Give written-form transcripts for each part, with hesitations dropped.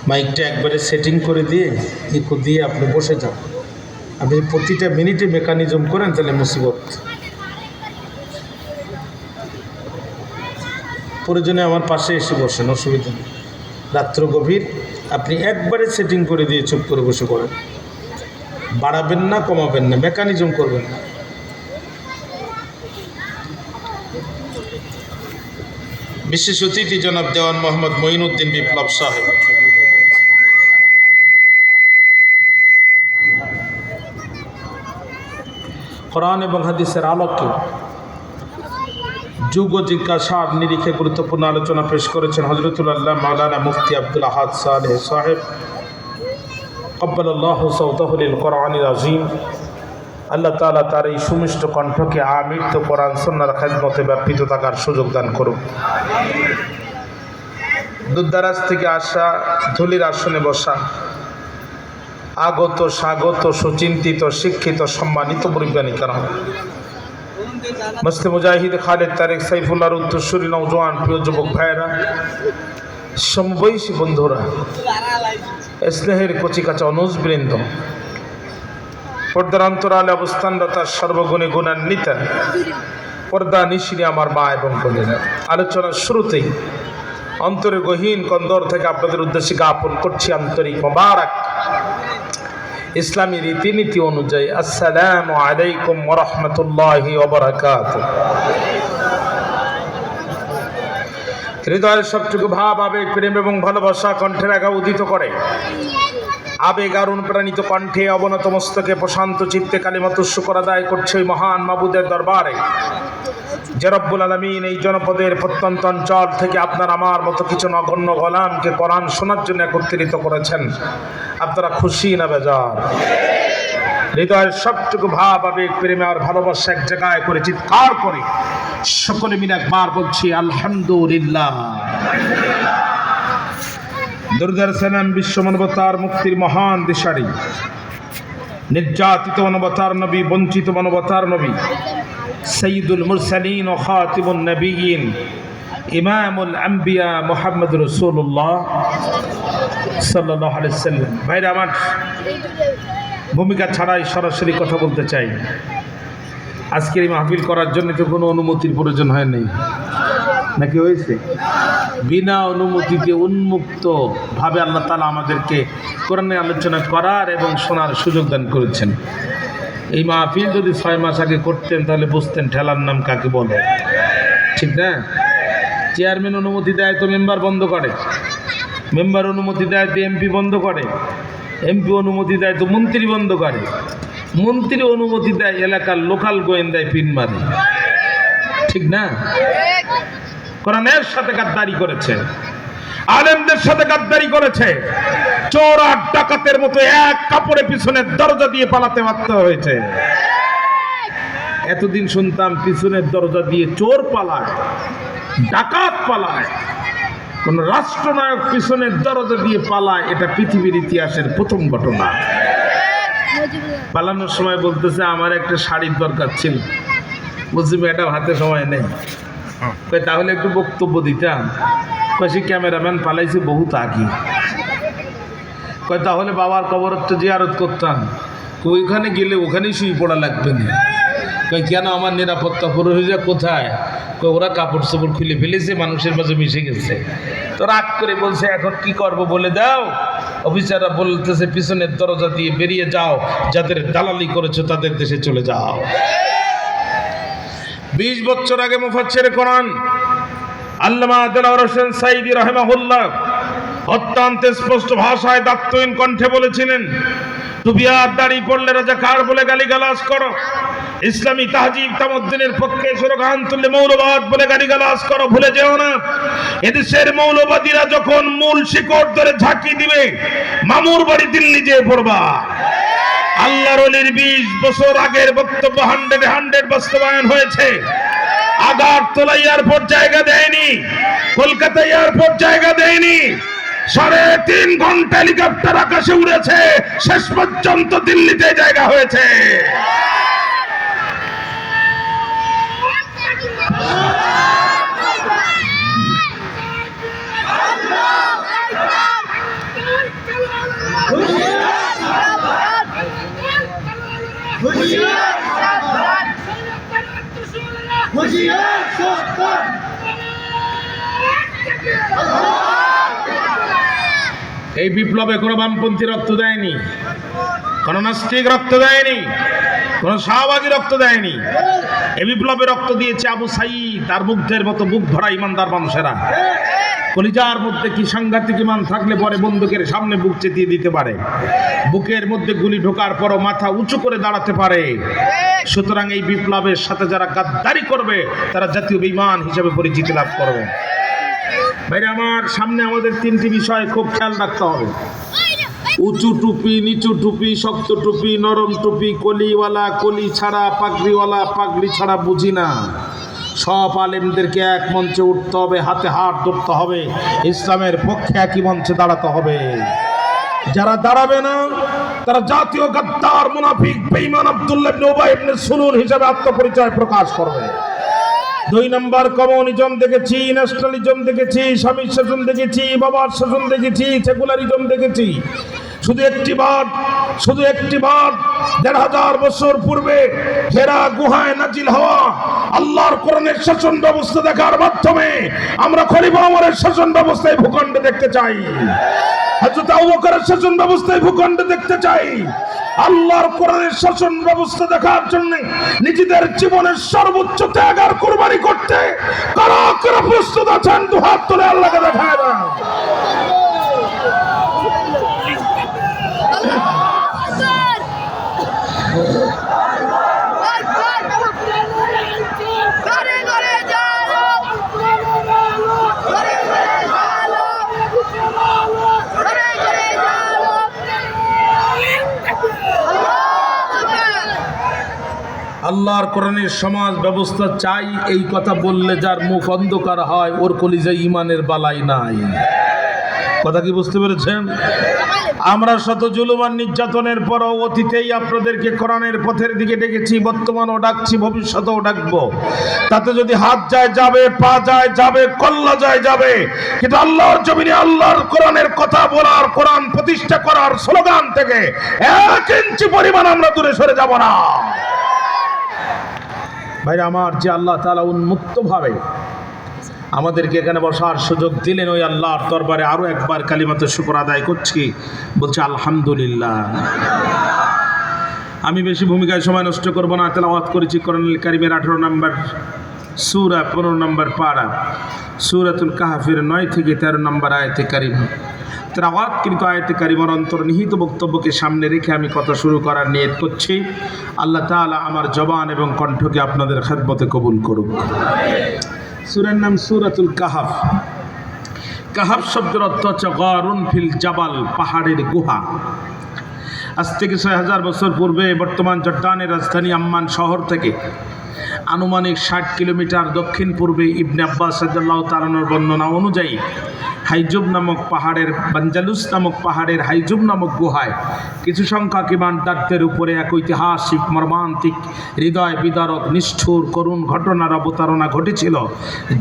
মাইকটা একবারে সেটিং করে দিয়ে ইকো দিয়ে আপনি বসে যান। আপনি প্রতিটা মিনিটে মেকানিজম করেন তাহলে মুসিবত। প্রয়োজনে আমার পাশে এসে বসেন, অসুবিধা নেই। রাত্র গভীর, আপনি একবারে সেটিং করে দিয়ে চুপ করে বসে পড়েন। বাড়াবেন না, কমাবেন না, মেকানিজম করবেন না। বিশেষ অতিথি জনাব দেওয়ান মোহাম্মদ মঈনুদ্দিন বিপ্লব সাহেব। কোরআন এবং হাদিসের আলোকে যুগ জিজ্ঞাসার নিরিখে গুরুত্বপূর্ণ আলোচনা পেশ করেছেন হযরতুল্লাহ মাওলানা মুফতি আব্দুল আহাদ সালেহ সাহেব কব্বালাল্লাহু সাওতাহু লিল কোরআনিল আযীম। আল্লাহ তাআলা তার এই সুমিষ্ট কণ্ঠকে আমৃত্যু কোরআন সুন্নাহর খেদমতে ব্যাপৃত থাকার সুযোগ দান করুন। দূরদারাজ থেকে আসা, ধুলির আসনে বসা, আগত স্বাগত সুচিন্তিত শিক্ষিত সম্মানিত মুরব্বিয়ানি কেরাম, মস্তে মুজাহিদ খালেদ তারেক সাইফুল্লাহর উত্তরসূরি নওজোয়ান প্রিয় যুবক ভাইয়েরা, সমবয়সী বন্ধুরা, স্নেহের কচিকাচা অনুজবৃন্দ, পর্দার অন্তরালে অবস্থানরত সর্বগুণে গুণান্বিত পর্দা নিশিনী আমার মা এবং বোনেরা, আলোচনার শুরুতেই অন্তরে গহীন কন্দর থেকে আপনাদের উদ্দেশ্যে জ্ঞাপন করছি আন্তরিক মোবারক ইসলামী রীতিনীতি অনুযায়ী আসসালামু আলাইকুম ওয়া রাহমাতুল্লাহি ওয়া বারাকাতুহু। হৃদয়ের সবটুকু ভাব, আবেগ, প্রেম এবং ভালোবাসা কণ্ঠের আগা উদিত করে। আবেগ আর অনুপ্রাণিত কণ্ঠে অবনত মস্তকে প্রশান্ত চিত্তে কালিমাত শুকর আদায় করছে ওই মহান মাবুদের দরবারে যে রব্বুল আলামিন এই জনপদের প্রত্যন্ত অঞ্চল থেকে আপনার আমার মতো কিছু নগণ্য গোলামকে কোরআন শোনার জন্য একত্রিত করেছেন। আপনারা খুশি না বেজার? হৃদয়ের সবটুকু ভাব, আবেগ, প্রেম আর ভালোবাসা এক জায়গায় করে চিৎকার করে সকলে মিলে একবার বলছি আলহামদুলিল্লাহ। দরুদ আর সালাম বিশ্ব মানবতার মুক্তির মহান দিশারি, নির্যাতিত মানবতার নবী, বঞ্চিত মানবতার নবী, সাইয়্যিদুল মুরসালিন ও খাতিমুন নবিয়্যিন, ইমামুল আম্বিয়া মুহাম্মদ রাসূলুল্লাহ সাল্লাল্লাহু আলাইহি সাল্লাম। ভাইরা আমার, ভূমিকা ছাড়াই সরাসরি কথা বলতে চাই। আজকের এই মাহফিল করার জন্য তো কোনো অনুমতির প্রয়োজন হয় নাই, নাকি হয়েছে? বিনা অনুমতিতে উন্মুক্ত ভাবে আল্লাহ তাআলা আমাদেরকে কোরআনে আলোচনা করার এবং শোনার সুযোগ দান করেছেন। এই মাহফিল যদি 6 মাস আগে করতেন তাহলে বুঝতেন ঠেলার নাম কাকে বলে, ঠিক না? চেয়ারম্যান অনুমতি দেয় তো মেম্বার বন্ধ করে, মেম্বার অনুমতি দেয় তো এমপি বন্ধ করে, এমপি অনুমতি দেয় তো মন্ত্রী বন্ধ করে, মন্ত্রী অনুমতি দেয় এলাকার লোকাল গোয়েন্দায় পিন মারে, ঠিক না? কোরআনের সাথে গাদ্দারি করেছে, আলেমদের সাথে গাদ্দারি করেছে, চোর আর ডাকাতের মতো এক কাপড়ে পিছনের দরজা দিয়ে পালাতে বাধ্য হয়েছে। এতদিন শুনতাম পিছনের দরজা দিয়ে চোর পালায়, ডাকাত পালায়, কোন রাষ্ট্রনায়ক পিছনের দরজা দিয়ে পালায়, এটা পৃথিবীর ইতিহাসের প্রথম ঘটনা। পালানোর সময় বলতেছে আমার একটা শাড়ির দরকার ছিল, বলছি ম্যাডাম হাতে সময় নেই। তাহলে একটু বক্তব্য দিতাম। সে ক্যামেরাম্যান পালাইছে বহুত আগে। তাহলে বাবার কবরটা জিয়ারত করতাম, ওইখানে গেলে ওখানেই শুয়ে পড়া লাগবে না। কেন আমার নিরাপত্তা পুরোহিতরা কোথায়? ওরা কাপড় চোপড় খুলে ফেলেছে, মানুষের মাঝে মিশে গেছে। তো রাগ করে বলছে এখন কি করব বলে দাও। অফিসাররা বলতেছে পিছনের দরজা দিয়ে বেরিয়ে যাও, যাদের দালালি করেছো তাদের দেশে চলে যাও। 20 বছর আগে মুফাসসির কোরআন আল্লামা দেলাওয়ার হোসেন সাঈদী রাহিমাহুল্লাহ অত্যন্ত স্পষ্ট ভাষায় দায়িত্বহীন কণ্ঠে বলেছিলেন, টুপি আর দাড়ি পড়লে রাজাকার বলে গালিগালাজ করো, ইসলামী তাহজিব তামদ্দুনের পক্ষে স্লোগান তুললে মৌলবাদ বলে গালিগালাজ করো, ভুলে যেও না এদেশের মৌলবাদীরা যখন মূল শিকড় ধরে ঝাঁকি দিবে মামুর বাড়ি দিল্লি যেয়ে পড়বা। আল্লাহর ওলির 20 বছর আগের বক্তব্য 100 বাস্তবায়ন হয়েছে। আগারতলা এয়ারপোর্ট জায়গা দেয়নি, কলকাতা এয়ারপোর্ট জায়গা দেয়নি, 3.5 ঘন্টা হেলিকপ্টার আকাশে উড়েছে, শেষ পর্যন্ত দিল্লিতে জায়গা হয়েছে। এই বিপ্লবে কোনো বামপন্থী রক্ত দেয়নি, কোনো নাস্তিক রক্ত দেয়নি, কোনো শাহবাগী রক্ত দেয়নি। এই বিপ্লবে রক্ত দিয়েছে আবু সাঈদ, তার মুগ্ধের মতো বুক ভরা ইমানদার মানুষেরা। কলিজার মধ্যে কি সাংঘাতিক ইমান থাকলে পরে বন্দুকের সামনে বুক চেতিয়ে দিতে পারে, বুকের মধ্যে গুলি ঢোকার পরও মাথা উঁচু করে দাঁড়াতে পারে। সুতরাং এই বিপ্লবের সাথে যারা গাদ্দারি করবে তারা জাতীয় বেঈমান হিসেবে পরিচিতি লাভ করবে। ভাইরা আমার, সামনে আমাদের তিনটি বিষয় খুব খেয়াল রাখতে হবে। উঁচু টুপি, নিচু টুপি, শক্ত টুপি, নরম টুপি, কলিওয়ালা কলি ছাড়া, পাগড়িওয়ালা পাগড়ি ছাড়া বুঝি না। সব আলেমদেরকে এক মঞ্চে উঠতে হবে, হাতে হাত ধরতে হবে, ইসলামের পক্ষে একই মঞ্চে দাঁড়াতে হবে। যারা দাঁড়াবে না তারা জাতীয় গাদ্দার, মুনাফিক, বেঈমান আব্দুল্লাহ ইবনে উবাই ইবনে সুলুল হিসেবে আত্মপরিচয় প্রকাশ করবে। 2 নম্বর, কমিউনিজম দেখেছি, ন্যাশনালিজম দেখেছি, স্বামীর শাসন দেখেছি, বাবার শাসন দেখেছি, সেকুলারিজম দেখেছি। শুধু একটি বার 1500 বছর পূর্বে হেরা গুহায় নাজিল হওয়া আল্লাহর কোরআনের শাসন ব্যবস্থা দেখার মাধ্যমে আমরা খলিফা ওমরের শাসন ব্যবস্থায় ভূখণ্ডে দেখতে চাই। হযরত আবু বকরের শাসন ব্যবস্থায় ভূখণ্ডে দেখতে চাই। আল্লাহর কোরআনের শাসন ব্যবস্থা দেখার জন্য নিজেদের জীবনের সর্বোচ্চ ত্যাগ আর কুরবানি করতে কারা কারা প্রস্তুত আছেন? দুহাত তুলে আল্লাহকে দেখায় দেন। আল্লাহর কোরআনের সমাজ ব্যবস্থা চাই, এই কথা বললে যার মুখ অন্ধকার হয় ওর কলিজায় ঈমানের বালাই নাই। কথা কি বুঝতে পেরেছেন? আমরা শত জুলুম আর নির্যাতনের পরও অতীতেই আপনাদেরকে কোরআনের পথের দিকে ডেকেছি, বর্তমানও ডাকছি, ভবিষ্যতেও ডাকবো। তাতে যদি হাত যায় যাবে, পা যায় যাবে, কল্লা যায় যাবে, কিন্তু আল্লাহর জমিনে আল্লাহর কোরআনের কথা বলার, কোরআন প্রতিষ্ঠা করার স্লোগান থেকে 1 ইঞ্চি পরিমাণ আমরা দূরে সরে যাব না। ভাইরা আমার, যে আল্লাহ তাআলা উন্মুক্তভাবে আমাদেরকে এখানে বসার সুযোগ দিলেন, ওই আল্লাহর দরবারে আরো একবার কালিমাতে শুকর আদায় করছি, বলছি আলহামদুলিল্লাহ। আমি বেশি ভূমিকায় সময় নষ্ট করব না। তেলাওয়াত করেছি কোরআনুল কারীমের 18 নম্বর সূরা 15 নম্বর পারা, সূরাতুল কাহফের 9 থেকে 13 নম্বর আয়াতে কারিমা। তেলাওয়াত কিন্তু আয়াতে কারিমার অন্তর্নিহিত বক্তব্যকে সামনে রেখে আমি কথা শুরু করার নিয়ত করছি। আল্লাহ তাআলা আমার জবান এবং কণ্ঠকে আপনাদের খেদমতে কবুল করুক। সূরার নাম সূরাতুল কাহফ। কাহফ শব্দের অর্থ হচ্ছে গারুন ফিল জাবাল, পাহাড়ের গুহা। আজ থেকে 6000 বছর পূর্বে বর্তমান জর্ডানের রাজধানী আম্মান শহর থেকে আনুমানিক 60 কিলোমিটার দক্ষিণ পূর্বে ইবনে আব্বাস রাদিয়াল্লাহু তাআলা আনহুর বর্ণনা অনুযায়ী হাইজুব নামক পাহাড়ের, বানজালুস নামক পাহাড়ের হাইজুব নামক গুহায় কিছু সংখ্যক ইমানদারদের উপরে এক ঐতিহাসিক, মর্মান্তিক, হৃদয় বিদারক, নিষ্ঠুর, করুণ ঘটনার অবতারণা ঘটেছিল,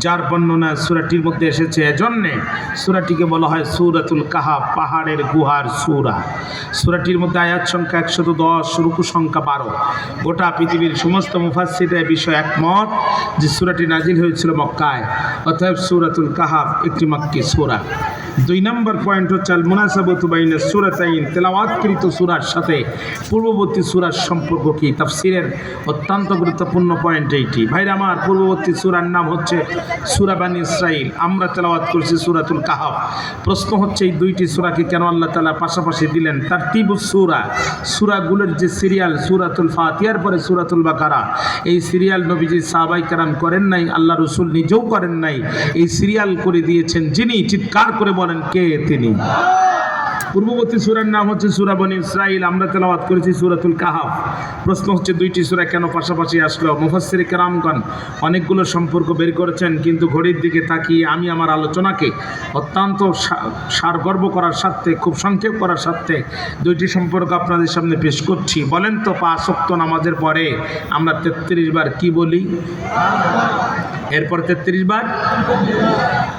যার বর্ণনা সূরাটির মধ্যে এসেছে। এজন্যে সূরাটিকে বলা হয় সূরাতুল কাহফ, পাহাড়ের গুহার সূরা। সূরাটির মধ্যে আয়াত সংখ্যা 110, রুকু সংখ্যা 12। গোটা পৃথিবীর সমস্ত মুফাসসিররা এই বিষয়ে একমত যে সূরাটি নাজিল হয়েছিল মক্কায়, অতএব সূরাতুল কাহফ একটি মাক্কি সূরা। 2 নম্বর পয়েন্ট হচ্ছে আল মুনাসাবাতু বাইনা সূরাতাইন, তেলাওয়াতকৃত সূরার সাথে পূর্ববর্তী সূরার সম্পর্ক কি? তাফসীরের অত্যন্ত গুরুত্বপূর্ণ পয়েন্ট এইটি। ভাইরা আমার, পূর্ববর্তী সূরার নাম হচ্ছে সূরা বানী ইসরাঈল, আমরা তেলাওয়াত করছি সূরাতুল কাহফ। প্রশ্ন হচ্ছে এই 2টি সূরাকে কেন আল্লাহ তাআলা পাশাপাশি দিলেন? তারতিবুস সূরা, সূরাগুলোর যে সিরিয়াল, সূরাতুল ফাতিহার পরে সূরাতুল বাকারা, এই সিরিয়াল নবীজি সাহাবায়ে কেরাম করেন নাই, আল্লাহ রাসূল নিজেও করেন নাই। এই সিরিয়াল করে দিয়েছেন যিনি, চিৎকার করে বলেন কে তিনি? পূর্ববর্তী সূরার নাম হচ্ছে সূরা বনী ইসরাঈল, আমরা তেলাওয়াত করেছি সূরাতুল কাহফ। প্রশ্ন হচ্ছে 2টি সূরা কেন পাশাপাশি আসলো? মুফাসসিরে কেরামগণ অনেকগুলো সম্পর্ক বের করেছেন, কিন্তু ঘড়ির দিকে তাকিয়ে আমি আমার আলোচনাকে অত্যন্ত সারগর্ভ করার স্বার্থে, খুব সংক্ষেপ করার স্বার্থে 2টি সম্পর্ক আপনাদের সামনে পেশ করছি। বলেন তো, 5 ওয়াক্ত নামাজের পরে আমরা 33 বার কি বলি? এরপর 33 বার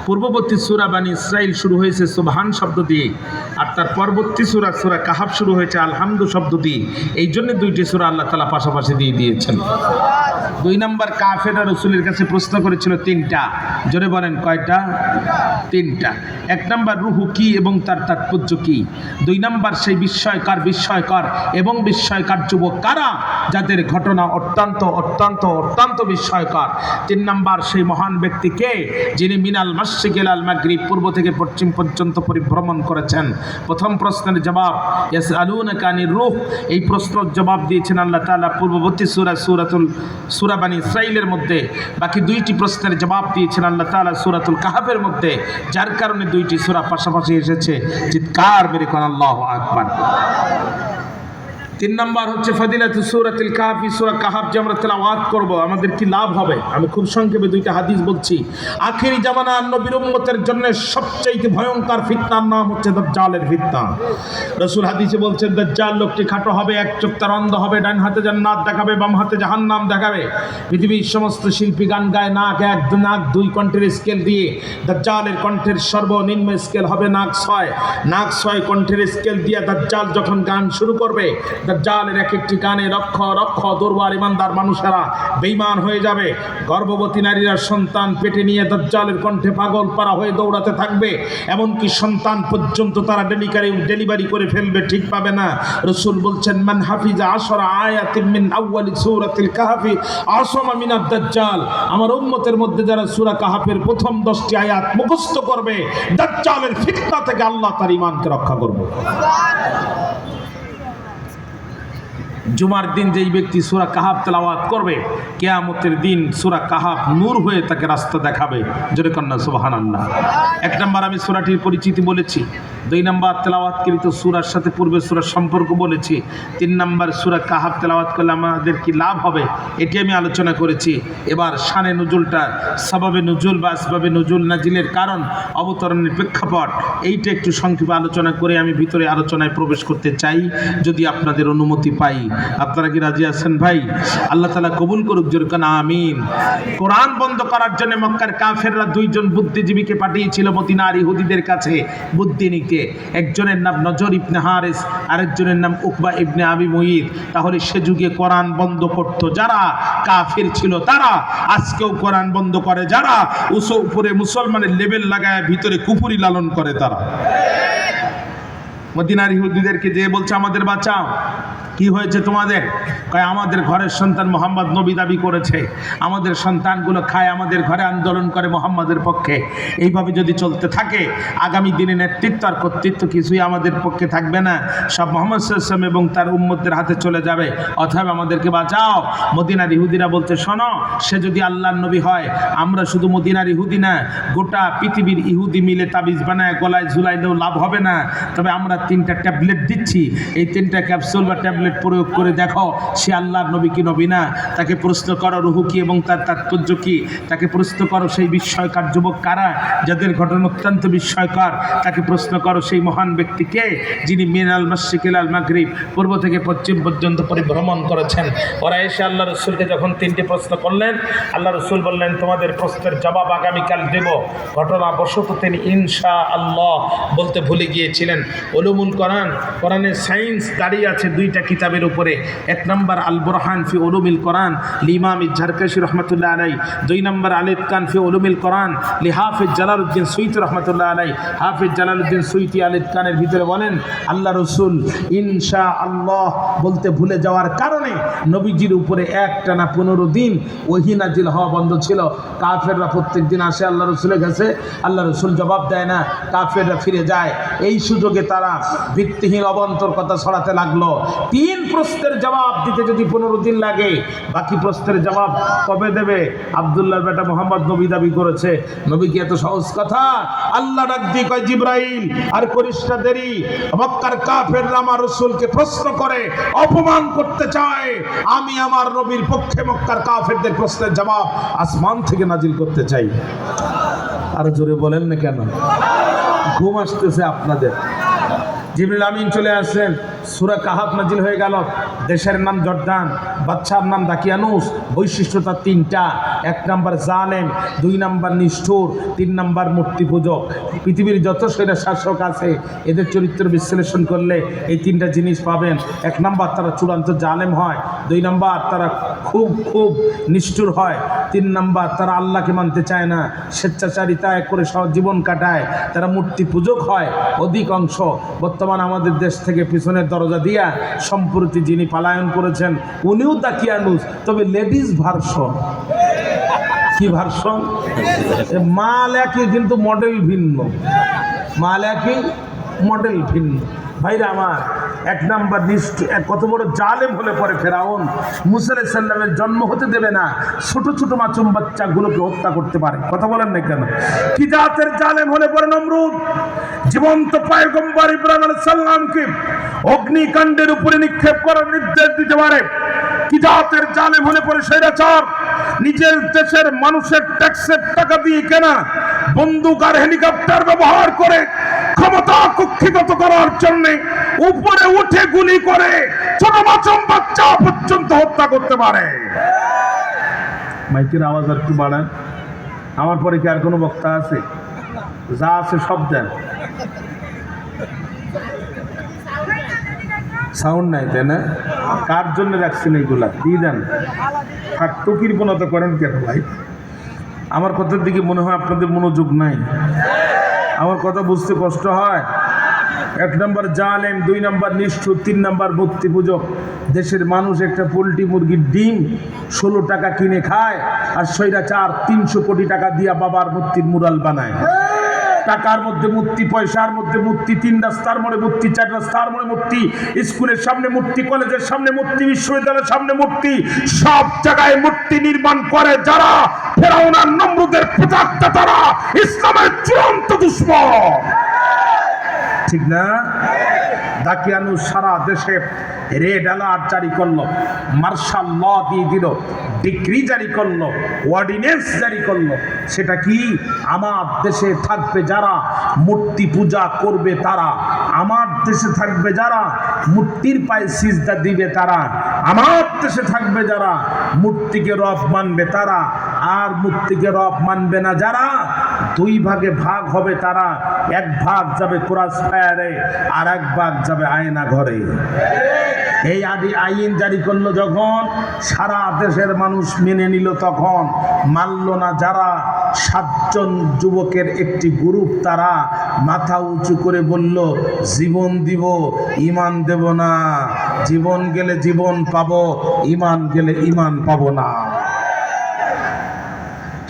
পূর্ববর্তী সূরা বানী ইসরাইল শুরু হয়েছে সুবহান শব্দ দিয়ে, আর তার পরবর্তী সূরা সূরা কাহাফ শুরু হয়েছে আলহামদু শব্দ দিয়ে। এই জন্য দুইটি সূরা আল্লাহ তাআলা পাশাপাশি দিয়ে দিয়েছেন। 2 নম্বর কাফেররা রাসূলের কাছে প্রশ্ন করেছিল 3টা। জোরে বলেন কয়টা? 3টা। 1 নম্বর রূহ কি এবং তার তাৎপর্য কি। 2 নম্বর সেই বিস্ময়কর এবং বিস্ময়কর যুবক কারা যাদের ঘটনা অত্যন্ত অত্যন্ত অত্যন্ত বিস্ময়কর। 3 নম্বর সেই মহান ব্যক্তি কে যিনি মিনাল মাশরিক ইলাল মাগরিব পূর্ব থেকে পশ্চিম পর্যন্ত পরিভ্রমণ করেছেন। প্রথম প্রশ্নের জবাব ইয়াসআলুনাকা আনির রূহ, এই প্রশ্নের জবাব দিয়েছেন আল্লাহ তাআলা পূর্ববর্তী সূরা বানী ইসরাইলের মধ্যে। বাকি 2টি প্রশ্নের জবাব দিয়েছেন আল্লাহ তাআলা সূরাতুল কাহাফের মধ্যে, যার কারণে 2টি সূরা পাশাপাশি এসেছে। চিৎকার মেরে কোন আল্লাহু আকবার। 3 নম্বর হচ্ছে ফজিলাতু সূরাতুল কাহাফ। সূরা কাহাফ যে আমরা তেলাওয়াত করব আমাদের কি লাভ হবে, আমি খুব সংক্ষেপে 2টা হাদিস বলছি। আখিরি জামানার নবীর উম্মতের জন্য সবচেয়ে ভয়ঙ্কর ফিতনার নাম হচ্ছে দাজ্জালের ফিতনা। রাসূল হাদিসে বলছেন দাজ্জাল লোকটি খাটো হবে, এক চোখ তার অন্ধ হবে, ডান হাতে জান্নাত দেখাবে, বাম হাতে জাহান্নাম দেখাবে। পৃথিবীর সমস্ত শিল্পী গান গায় নাক 2 কণ্ঠের স্কেল দিয়ে। দাজ্জালের কণ্ঠের সর্বনিম্ন স্কেল হবে নাক 6। নাক 6 কণ্ঠের স্কেল দিয়ে দাজ্জাল যখন গান শুরু করবে, দাজ্জালের এক একটি গানে লক্ষ লক্ষ দুর্বল ইমানদার মানুষেরা বেঈমান হয়ে যাবে। গর্ভবতী নারীরা সন্তান পেটে নিয়ে দাজ্জালের কণ্ঠে পাগল পারা হয়ে দৌড়াতে থাকবে, এমনকি সন্তান পর্যন্ত তারা ডেলিভারি করে ফেলবে, ঠিক পাবে না। রাসূল বলছেন মান হাফিজা 10 আয়াতিন মিন আউয়ালি সূরাতিল কাহফি আসমা মিনাদ দাজ্জাল, আমার উম্মতের মধ্যে যারা সূরা কাহাফের প্রথম 10টি আয়াত মুখস্থ করবে দাজ্জালের ফিতনা থেকে আল্লাহ তার ঈমানকে রক্ষা করবে। জুমার দিন যেই ব্যক্তি সূরা কাহাফ তেলাওয়াত করবে কিয়ামতের দিন সূরা কাহাফ নূর হয়ে তাকে রাস্তা দেখাবে। জোরে কন্যা সুবহানাল্লাহ। 1 নম্বর আমি সূরাটির পরিচিতি বলেছি। 2 নম্বর তেলাওয়াতকৃত সূরার সাথে পূর্বের সূরার সম্পর্ক বলেছি। 3 নম্বর সূরা কাহাফ তেলাওয়াত করলে আমাদের কি লাভ হবে এটি আমি আলোচনা করেছি। এবার শানে নুজুলটা, সাবাবে নুজুল বা আসবাবে নুজুল, নাজিলের কারণ, অবতরণের প্রেক্ষাপট, এইটা একটু সংক্ষেপে আলোচনা করে আমি ভিতরে আলোচনায় প্রবেশ করতে চাই যদি আপনাদের অনুমতি পাই। আপনারা কি রাজি আছেন ভাই? আল্লাহ তাআলা কবুল করুক, জোরে কান আমিন। কোরআন বন্ধ করার জন্য মক্কার কাফেররা 2 জন বুদ্ধিজীবীকে পাঠিয়েছিল মদিনার ইহুদিদের কাছে বুদ্ধি নিতে। একজনের নাম নজর ইবনে হারিস, আরেকজনের নাম উকবা ইবনে আবি মুঈত। তাহলে সে যুগে কোরআন বন্ধ করত যারা কাফের ছিল তারা আজকেও কোরআন বন্ধ করে যারা উপরে মুসলমানের লেবেল লাগায় ভিতরে কুফরি লালন করে তারা। মদিনার ইহুদিদেরকে যে বলছে আমাদের বাঁচাও, কি হয়েছে তোমাদের? কয় আমাদের ঘরের সন্তান মোহাম্মদ নবী দাবি করেছে, আমাদের সন্তানগুলো খায়, আমাদের ঘরে আন্দোলন করে মোহাম্মদের পক্ষে। এইভাবে যদি চলতে থাকে আগামী দিনে নেতৃত্ব আর কর্তৃত্ব কিছুই আমাদের পক্ষে থাকবে না, সব মোহাম্মদ সাল্লাল্লাহু আলাইহি ওয়াসাল্লাম এবং তার উম্মতদের হাতে চলে যাবে, অতএব আমাদেরকে বাঁচাও। মদিনার ইহুদিরা বলতে শোনো, সে যদি আল্লাহর নবী হয় আমরা শুধু মদিনার ইহুদি না গোটা পৃথিবীর ইহুদি মিলে তাবিজ বানায় গলায় ঝুলাইলেও লাভ হবে না, তবে আমরা 3টা ট্যাবলেট দিচ্ছি, এই 3টা ক্যাপসুল বা ট্যাবলেট প্রয়োগ করে দেখো সে আল্লাহর নবী কি নবী না। তাকে প্রশ্ন করো রূহ কি এবং তার তাৎপর্য কি, তাকে প্রশ্ন করো সেই বিস্ময়কর যুবক কারা যাদের ঘটনা অত্যন্ত বিস্ময়কর, তাকে প্রশ্ন করো সেই মহান ব্যক্তিকে যিনি মিনাল মাশরিক ইলাল মাগরিব পূর্ব থেকে পশ্চিম পর্যন্ত পরিভ্রমণ করেছেন। ওরা এসে আল্লাহ রাসূলকে যখন 3টি প্রশ্ন করলেন, আল্লাহ রাসূল বললেন তোমাদের প্রশ্নের জবাব আগামীকাল দেব। ঘটনাবশত তিনি ইনশাআল্লাহ বলতে ভুলে গিয়েছিলেন। উলুমুল কোরআন, কোরআনের সায়েন্স দাঁড়িয়ে আছে 2টা কিতাবের উপরে। 1 নম্বর আল বুরহান ফি উলুমিল কোরআন লিমাম জারকাশি রহমাতুল্লাহ আলাইহি, 2 নম্বর আল ইতকান ফি উলুমিল কোরআন লি হাফিজ জালালউদ্দিন সুয়ুতি রহমাতুল্লাহ আলাইহি। হাফিজ জালালউদ্দিন সুয়ুতি আল ইতকানের ভিতরে বলেন আল্লাহ রাসূল ইনশাআল্লাহ বলতে ভুলে যাওয়ার কারণে নবীজির উপরে একটানা 15 দিন ওহী নাজিল হওয়া বন্ধ ছিল। কাফেররা প্রত্যেক দিন আসে আল্লাহ রাসূলের কাছে, আল্লাহ রাসূল জবাব দেয় না, কাফেররা ফিরে যায়। এই সুযোগে তারা ভিত্তিহীন অবান্তর কথা ছড়াতে লাগলো। 3 প্রশ্নের জবাব দিতে যদি 15 দিন লাগে, বাকি প্রশ্নের জবাব কবে দেবে? আব্দুল্লাহর বেটা মোহাম্মদ নবী দাবি করেছে। নবী কি এত সহজ কথা? আল্লাহ ডাক দিয়ে কয় জিবরাইল আর করিস না দেরি, মক্কার কাফেররা আমার রাসূলকে প্রশ্ন করে অপমান করতে চায়, আমি আমার নবীর পক্ষে মক্কার কাফেরদের প্রশ্নের জবাব আসমান থেকে নাজিল করতে চাই। আর জোরে বলেন না কেন? ঘুম আসতেছে আপনাদের। জিবরিল আমিন চলে আসলেন, সূরা কাহাফ নাজিল হয়ে গেল। দেশের নাম জর্দান, বাদশার নাম দাকিয়ানুস। বৈশিষ্ট্যতা তিনটা: 1 নাম্বার জালেম, 2 নাম্বার নিষ্ঠুর, 3 নাম্বার মূর্তি পূজক। পৃথিবীর যত সেরা শাসক আছে এদের চরিত্র বিশ্লেষণ করলে এই 3টা জিনিস পাবেন। 1 নাম্বার তারা চূড়ান্ত জালেম হয়, 2 নাম্বার তারা খুব খুব নিষ্ঠুর হয়, 3 নাম্বার তারা আল্লাহকে মানতে চায় না, স্বেচ্ছাচারিতায় করে জীবন কাটায়, তারা মূর্তি পূজক হয় অধিকাংশ। বর্তমান আমাদের দেশ থেকে পিছনের দরজা দিয়া সম্প্রতি যিনি পালায়ন করেছেন উনিও দাকিয়ানুস, তবে লেডিস ভার্সন। কি ভার্সন? মাল একই কিন্তু মডেল ভিন্ন, মাল একই মডেল ভিন্ন। ভাইরা আমার, 1 নাম্বার কত বড় জালেম হলে পরে ফেরাউন মুসা আলাইহিস সালামের জন্ম হতে দেবে না, ছোট ছোট মাসুম বাচ্চাগুলোকে হত্যা করতে পারে। কথা বলেন না কেন? কি জাতের জালেম হলে পরে নমরুদ জীবন্ত পয়গম্বর ইব্রাহিম আলাইহিস সালামকে অগ্নিকাণ্ডের উপরে নিক্ষেপ করার নির্দেশ দিতে পারে? কি জাতের জালেম হলে পরে স্বৈরাচার নিজের দেশের মানুষের ট্যাক্সের টাকা দিয়ে কেনা বন্দুক আর হেলিকপ্টার ব্যবহার করে ক্ষমতা কুক্ষিগত করার জন্য উপরে উঠে গুলি করে ছোট মাসুম বাচ্চা পর্যন্ত হত্যা করতে পারে? মাইকের আওয়াজ আর একটু বাড়ান। আমার পরে কি আর কোনো বক্তা আছে? যা আছে সব দেন। সাউন্ড নাই, তাই না? কার জন্য রাখছেন এইগুলা? দিয়ে দেন। টুকির পণতা করেন কেন ভাই? আমার কথার দিকে মনে হয় আপনাদের মনোযোগ নাই। আমার কথা বুঝতে কষ্ট হয়। 1 নাম্বার জালেম, 2 নাম্বার নিষ্ঠুর, 3 নাম্বার মূর্তি পূজক। দেশের মানুষ একটা পোলট্রি মুরগির ডিম 16 টাকা কিনে খায়, আর স্বৈরাচার 300 কোটি টাকা দিয়া বাবার মূর্তির মুরাল বানায়। টাকার মধ্যে মূর্তি, পয়সার মধ্যে মূর্তি, 3 রাস্তার মোড়ে মূর্তি, 4 রাস্তার মোড়ে মূর্তি, স্কুলের সামনে মূর্তি, কলেজের সামনে মূর্তি, বিশ্ববিদ্যালয়ের সামনে মূর্তি, সব জায়গায় মূর্তি নির্মাণ করে যারা ফেরাউন আর নমরুদের প্রজাতটা, তারা ইসলামের চূড়ান্ত দুশমন। ঠিক না? দাকিয়ানুস সারা দেশে রেড অ্যালার্ট জারি করলো, মার্শাল ল দিয়ে দিল, ডিক্রি জারি করলো, অর্ডিন্যান্স জারি করলো। সেটা কি? আমার দেশে থাকবে যারা মূর্তি পূজা করবে তারা, আমার দেশে থাকবে যারা মূর্তির পায়ে সিজদা দিবে তারা, আমার দেশে থাকবে যারা মূর্তিকে রব মানবে তারা, আর মূর্তিকে রব মানবে না যারা, 2 ভাগে ভাগ হবে তারা। 1 ভাগ যাবে ক্রস ফায়ারে, আর 1 ভাগ যাবে আয়না ঘরে। এই আইন জারি করলো যখন, সারা দেশের মানুষ মেনে নিল, তখন মানল না যারা 7 জন যুবকের একটি গ্রুপ, তারা মাথা উঁচু করে বলল জীবন দিব, ইমান দেব না। জীবন গেলে জীবন পাবো, ইমান গেলে ইমান পাবো না।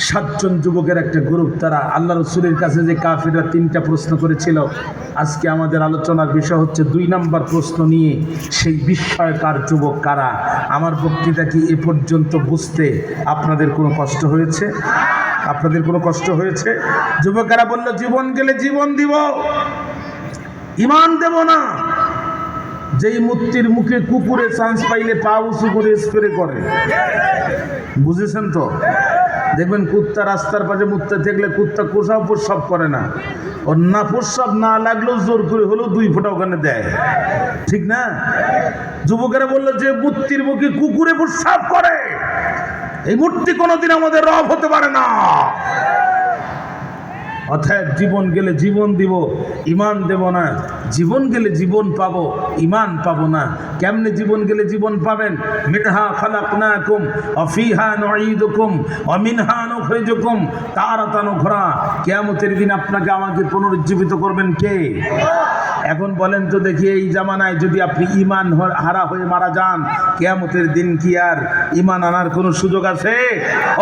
7 জন যুবকের একটা গ্রুপ, তারা আল্লাহ রসুলের কাছে যে কাফিররা 3টা প্রশ্ন করেছিল, আজকে আমাদের আলোচনার বিষয় হচ্ছে 2 নাম্বার প্রশ্ন নিয়ে, সেই বিস্ময়কার যুবক কারা। আমার বক্তৃতা কি এ পর্যন্ত বুঝতে আপনাদের কোনো কষ্ট হয়েছে? আপনাদের কোনো কষ্ট হয়েছে? যুবকেরা বলল জীবন গেলে জীবন দিব, ইমান দেব না। যেই মূর্তির মুখে কুকুরে চান্স পাইলে পা উঁচু করে স্প্রে করে, বুঝেছেন তো? দেখবেন কুত্তা রাস্তার পাশে মুত্তা দেখলে কুত্তা কোষাও প্রস্রাব করে না, ওর না প্রস্রাব না লাগলেও জোর করে হলেও 2 ফোঁটা ওখানে দেয়। ঠিক না? যুবকেরা বললো যে মূর্তির মুখে কুকুরে প্রস্রাব করে, এই মূর্তি কোনোদিন আমাদের রব হতে পারে না। অর্থাৎ জীবন গেলে জীবন দিব, ইমান দেব না। জীবন গেলে জীবন পাবো, ইমান পাবো না। কেমনে জীবন গেলে জীবন পাবেন? মিনহা খালাকনাকুম ওয়া ফিহা নুঈদুকুম ওয়া মিনহা নুখরিজুকুম তারাতান উখরা। কিয়ামতের দিন আপনাকে আমাকে পুনরুজ্জীবিত করবেন কে? এখন বলেন তো দেখি, এই জামানায় যদি আপনি ইমান হারা হয়ে মারা যান, কিয়ামতের দিন কি আর ইমান আনার কোনো সুযোগ আছে?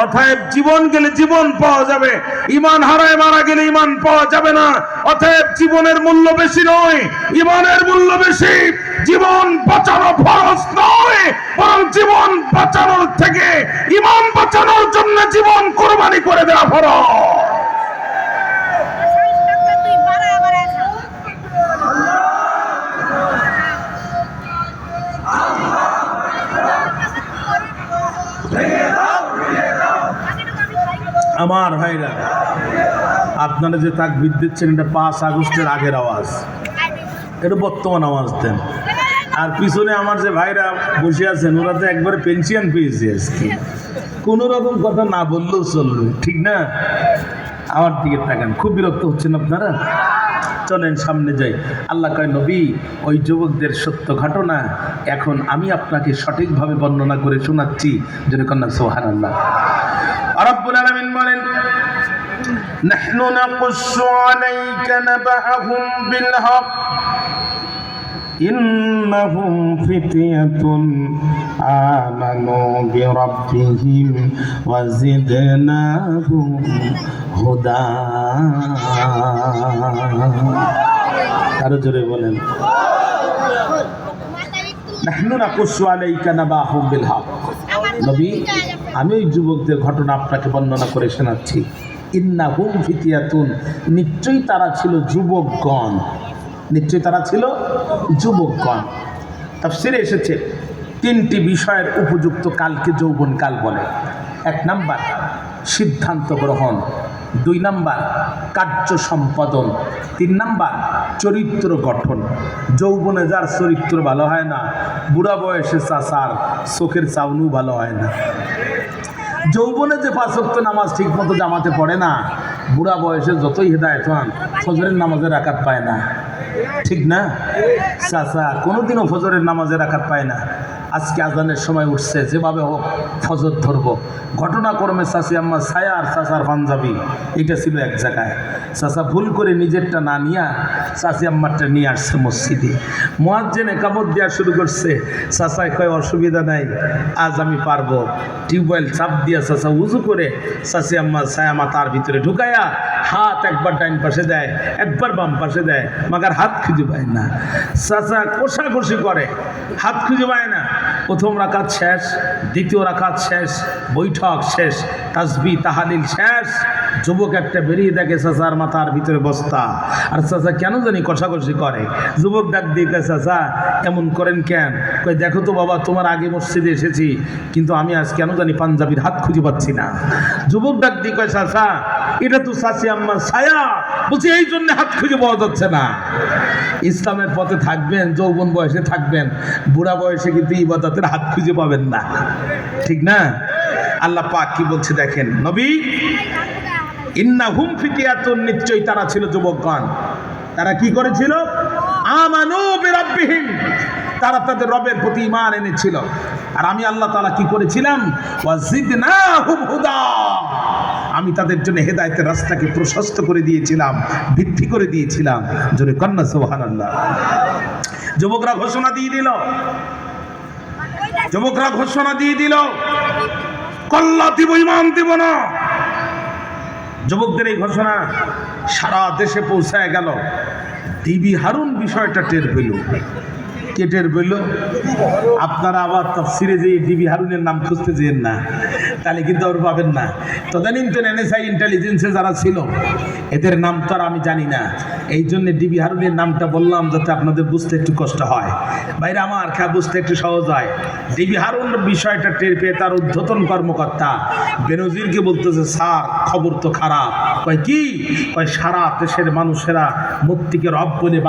অতএব জীবন গেলে জীবন পাওয়া যাবে, ইমান হারায় মারা গেলে ইমান পাওয়া যাবে না। অতএব জীবনের মূল্য বেশি নয়, ইমানের মূল্য বেশি। জীবন বাঁচানো ফরজ নয়, বরং জীবন বাঁচানোর থেকে ইমান বাঁচানোর জন্য জীবন কোরবানি করে দেওয়া ফরজ। আমার ভাইরা, আপনারা যে তাকবীর দিচ্ছেন, এটা 5 আগস্টের আগের আওয়াজ, এটা বর্তমান আওয়াজ দেন। আর পিছনে আমার যে ভাইরা বসে আছেন ওরা তো একবারে পেনশন পেয়েছে আজকে, কোনো রকম কথা না বললেও চলবে, ঠিক না? আমার দিকে তাকান, খুব বিরক্ত হচ্ছেন আপনারা? চলেন সামনে যাই। আল্লাহ কয়, নবী ওই যুবকদের সত্য ঘটনা এখন আমি আপনাকে সঠিকভাবে বর্ণনা করে শোনাচ্ছি, যেরকম না সুবহানাল্লাহ। রব্বুল আলামিন বলেন, নাহনু নাকুসু আলাইকা নাবাহুম বিল হক ইন্নাহুম ফিতয়াতুন আমানু বিরাব্বিহিম ওয়া জিদনাহুম হুদা। আরো জোরে বলেন, নাহনু নাকুসু আলাইকা নাবাহুম বিল হক। নবী আমি ওই যুবকদের ঘটনা আপনাকে বর্ণনা করে শোনাচ্ছি। ইন্নাহুম ফিতয়াতুন, নিশ্চয়ই তারা ছিল যুবকগণ, নিশ্চয়ই তারা ছিল যুবকগণ। তাফসীরে এসেছে তিনটি বিষয়ের উপযুক্ত কালকে যৌবনকাল বলে। 1 নাম্বার সিদ্ধান্ত গ্রহণ, 2 নাম্বার কার্য সম্পাদন, 3 নাম্বার চরিত্র গঠন। যৌবনে যার চরিত্র ভালো হয় না, বুড়া বয়সে চাচার চোখের চাউনও ভালো হয় না। যৌবনে যে 5 ওয়াক্ত নামাজ ঠিক মতো জামাতে পড়ে না, বুড়া বয়সে যতই হেদায়েত হন ফজরের নামাজে রাকাত পায় না, ঠিক না? চাচা কোনোদিনও ফজরের নামাজে রাকাত পায় না। আজকে আজানের সময় উঠছে, যেভাবে হোক ফজর ধরবো। ঘটনাক্রমে চাচি আম্মা ছায়া আর চাচার পাঞ্জাবি এটা ছিল এক জায়গায়। চাচা ভুল করে নিজেরটা না নিয়ে চাচি আম্মারটা নিয়ে আসছে মসজিদে। মুয়াজ্জিন একামত দেওয়া শুরু করছে। চাচাই কয়, অসুবিধা নাই, আজ আমি পারবো। টিউবওয়েল চাপ দিয়া চাচা উজু করে চাচি আম্মা ছায়া মাথার ভিতরে ঢুকাইয়া হাত একবার ডাইন পাশে দেয়, একবার বাম পাশে দেয়, মাগার হাত খুঁজে পায় না। চাচা কষাকষি করে, হাত খুঁজে পায় না। প্রথম রাকাত শেষ, দ্বিতীয় রাকাত শেষ, বৈঠক শেষ, তাসবিহ তাহলিল শেষ। যুবক একটা বেরিয়ে দেখে চাচার মাথার ভিতরে বস্তা। আর চাচা কেন জানি কষাকষি করে। যুবক ডাক দিয়ে কয়, চাচা এমন করেন কেন? কয়, দেখো তো বাবা, তোমার আগে মসজিদে এসেছি, কিন্তু আমি আজ কেন জানি পাঞ্জাবির হাত খুঁজে পাচ্ছি না। যুবক ডাক দিয়ে কয়, চাচা এটা তো চাচি আম্মার ছায়া, বলছি এই জন্য হাত খুঁজে পাওয়া যাচ্ছে না। ইসলামের পথে থাকবেন, যৌবন বয়সে থাকবেন, বুড়া বয়সে কিন্তু ইবাদতের হাত খুঁজে পাবেন না, ঠিক না? আল্লাহ পাক কি বলছে দেখেন, নবী ইন্নাহুম ফিতয়াতুন, নিশ্চয়ই তারা ছিল যুবকগণ। তারা কি করেছিল? আমানু বিরাব্বিহিম, তারা তাদের রবের প্রতি ঈমান এনেছিল। আর আমি আল্লাহ তাআলা কি করেছিলাম? ওয়া জিদনাহুম হুদা, আমি তাদের জন্য হেদায়েতের রাস্তাকে প্রশস্ত করে দিয়েছিলাম, বৃদ্ধি করে দিয়েছিলাম। জোরে কন্না সুবহানাল্লাহ। যুবকরা ঘোষণা দিয়ে দিল, যুবকরা ঘোষণা দিয়ে দিল, কল্লা দিব, ঈমান দিব না। যুবকদের এই ঘোষণা সারা দেশে পৌঁছায় গেল। বিবি হারুন বিষয়টা টের পেল। কে টের পেল? আপনারা আবার তাফসিরে যে বিবি হারুনের নাম খুঁজতে যেন না, তাহলে কিন্তু আর পাবেন না। তদানীন্তন এনএসআই ইন্টেলিজেন্সে যারা ছিল এদের নাম তো আর আমি জানি না, এই জন্য ডিবি হারুনের নামটা বললাম যাতে আপনাদের বুঝতে একটু কষ্ট হয়। বাইরে আমার খেয়া বুঝতে একটু সহজ হয়। ডিবি হারুন বিষয়টা টের পেয়ে তার ঊর্ধ্বতন কর্মকর্তা বেনজিরকে বলতেছে, স্যার খবর তো খারাপ। কয় কি? কয় সারা দেশের মানুষেরা মুক্তিকে রব বলে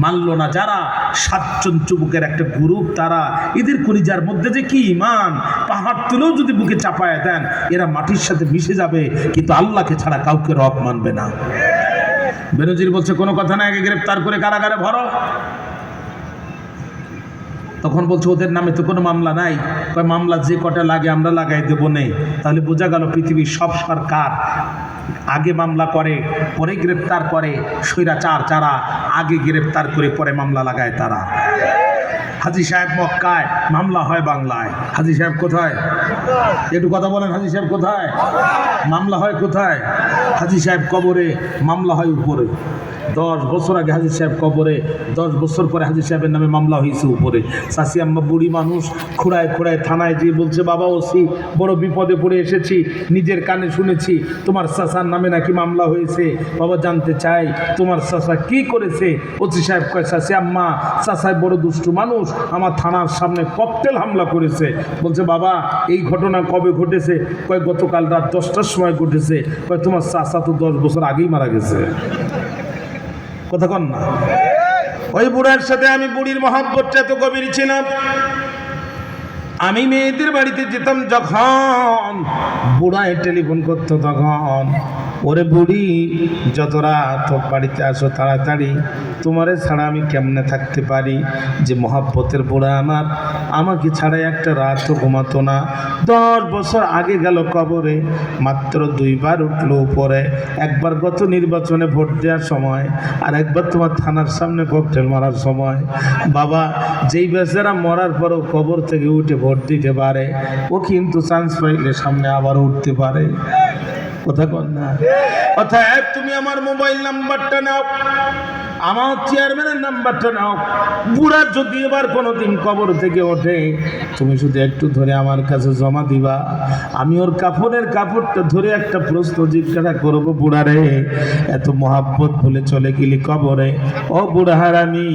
মানল না যারা, 7 জন যুবকের একটা গ্রুপ, তারা এদের কলিজার মধ্যে যে কি ঈমান, পাহাড় তুলেও যদি বুকে চাপায় দেন এরা মাটির সাথে মিশে যাবে, কিন্তু আল্লাহকে ছাড়া কাউকে রব মানবে না। বেনজির বলছে, কোনো কথা না, আগে গ্রেফতার করে কারাগারে ভরো। তখন বলছে, ওদের নামে তো কোনো মামলা নাই। কয়, মামলা যে কটা লাগে আমরা লাগাই দেবো নেই। তাহলে বোঝা গেল পৃথিবীর সব সরকার আগে মামলা করে পরে গ্রেফতার করে, স্বৈরাচার যারা আগে গ্রেফতার করে পরে মামলা লাগায় তারা। হাজী সাহেব মক্কায়, মামলা হয় বাংলায়। হাজী সাহেব কোথায়? একটু কথা বলেন, হাজী সাহেব কোথায়? মামলা হয় কোথায়? হাজী সাহেব কবরে, মামলা হয় উপরে। 10 বছর আগে হাজী সাহেব কবরে, 10 বছর পরে হাজী সাহেবের নামে মামলা হয়েছে উপরে। চাচি আম্মা বুড়ি মানুষ খুঁড়ায় খুঁড়ায় থানায় যেয়ে বলছে, বাবা ওসি বড় বিপদে পড়ে এসেছি, নিজের কানে শুনেছি তোমার চাচার নামে নাকি মামলা হয়েছে। বাবা জানতে চাই তোমার চাচা কি করেছে? ওসি সাহেব কয়, চাচি আম্মা চাচাই বড় দুষ্টু মানুষ, আমার থানার সামনে ককটেল হামলা করেছে। বলছে, বাবা এই ঘটনা কবে ঘটেছে? কয়, গতকাল রাত 10টার সময় ঘটেছে। কয়, তোমার চাচা তো 10 বছর আগেই মারা গেছে। কথা কন না? ওই বুড়ার সাথে আমি বুড়ির মহব্বতটা এত গভীর ছিল। আমি মেয়েদের বাড়িতে যেতাম যখন, বুড়ায় টেলিফোন করতো তখন, ওরে বুড়ি যত রাত হোক বাড়িতে আসো তাড়াতাড়ি, তোমারে ছাড়া আমি কেমনে থাকতে পারি। যে মহব্বতের বুড়া আমার, আমাকে ছাড়া একটা রাতও ঘুমাতো না। 10 বছর আগে গেল কবরে, মাত্র 2 বার উঠলো উপরে। একবার গত নির্বাচনে ভোট দেওয়ার সময়, আর একবার তোমার থানার সামনে ককটেল মারার সময়। বাবা, যেই বেচারা মরার পরও কবর থেকে উঠে ভোট দিতে পারে, ও কিন্তু চান্স পাইলে সামনে আবার উঠতে পারে। কথা কর না। অতএব তুমি আমার মোবাইল নাম্বারটা নাও, আমার চেয়ারম্যানের নাম্বারটা নাও। বুড়া যদি এবার কোনোদিন কবর থেকে ওঠে, তুমি শুধু একটু ধরে আমার কাছে জমা দিবা। আমি ওর কাপড়ের কাপড়টা ধরে একটা প্রশ্ন জিজ্ঞাসা করবো, বুড়া রে এত মহাব্বত ভুলে চলে গেলি কবরে? ও বুড়াহার, আমি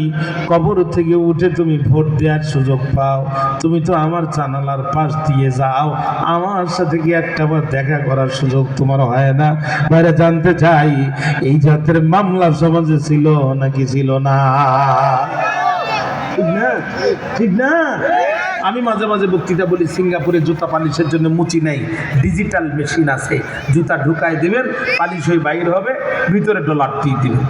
কবর থেকে উঠে তুমি ভোট দেওয়ার সুযোগ পাও, তুমি তো আমার জানালার পাশ দিয়ে যাও, আমার সাথে কি একটাবার দেখা করার সুযোগ তোমার হয় না? বাইরে জানতে চাই, এই জাতের মামলা সমাজে ছিল নাকি ছিল না? ঠিক না? ঠিক না? আমি মাঝে মাঝে বক্তৃতা বলি, সিঙ্গাপুরে জুতা পালিশের জন্য মুচি নেই, ডিজিটাল মেশিন আছে। জুতা ঢুকায় দেবেন, পালিশ হয়ে বাইর হবে, ভিতরে ডলার দিয়ে দিবেন।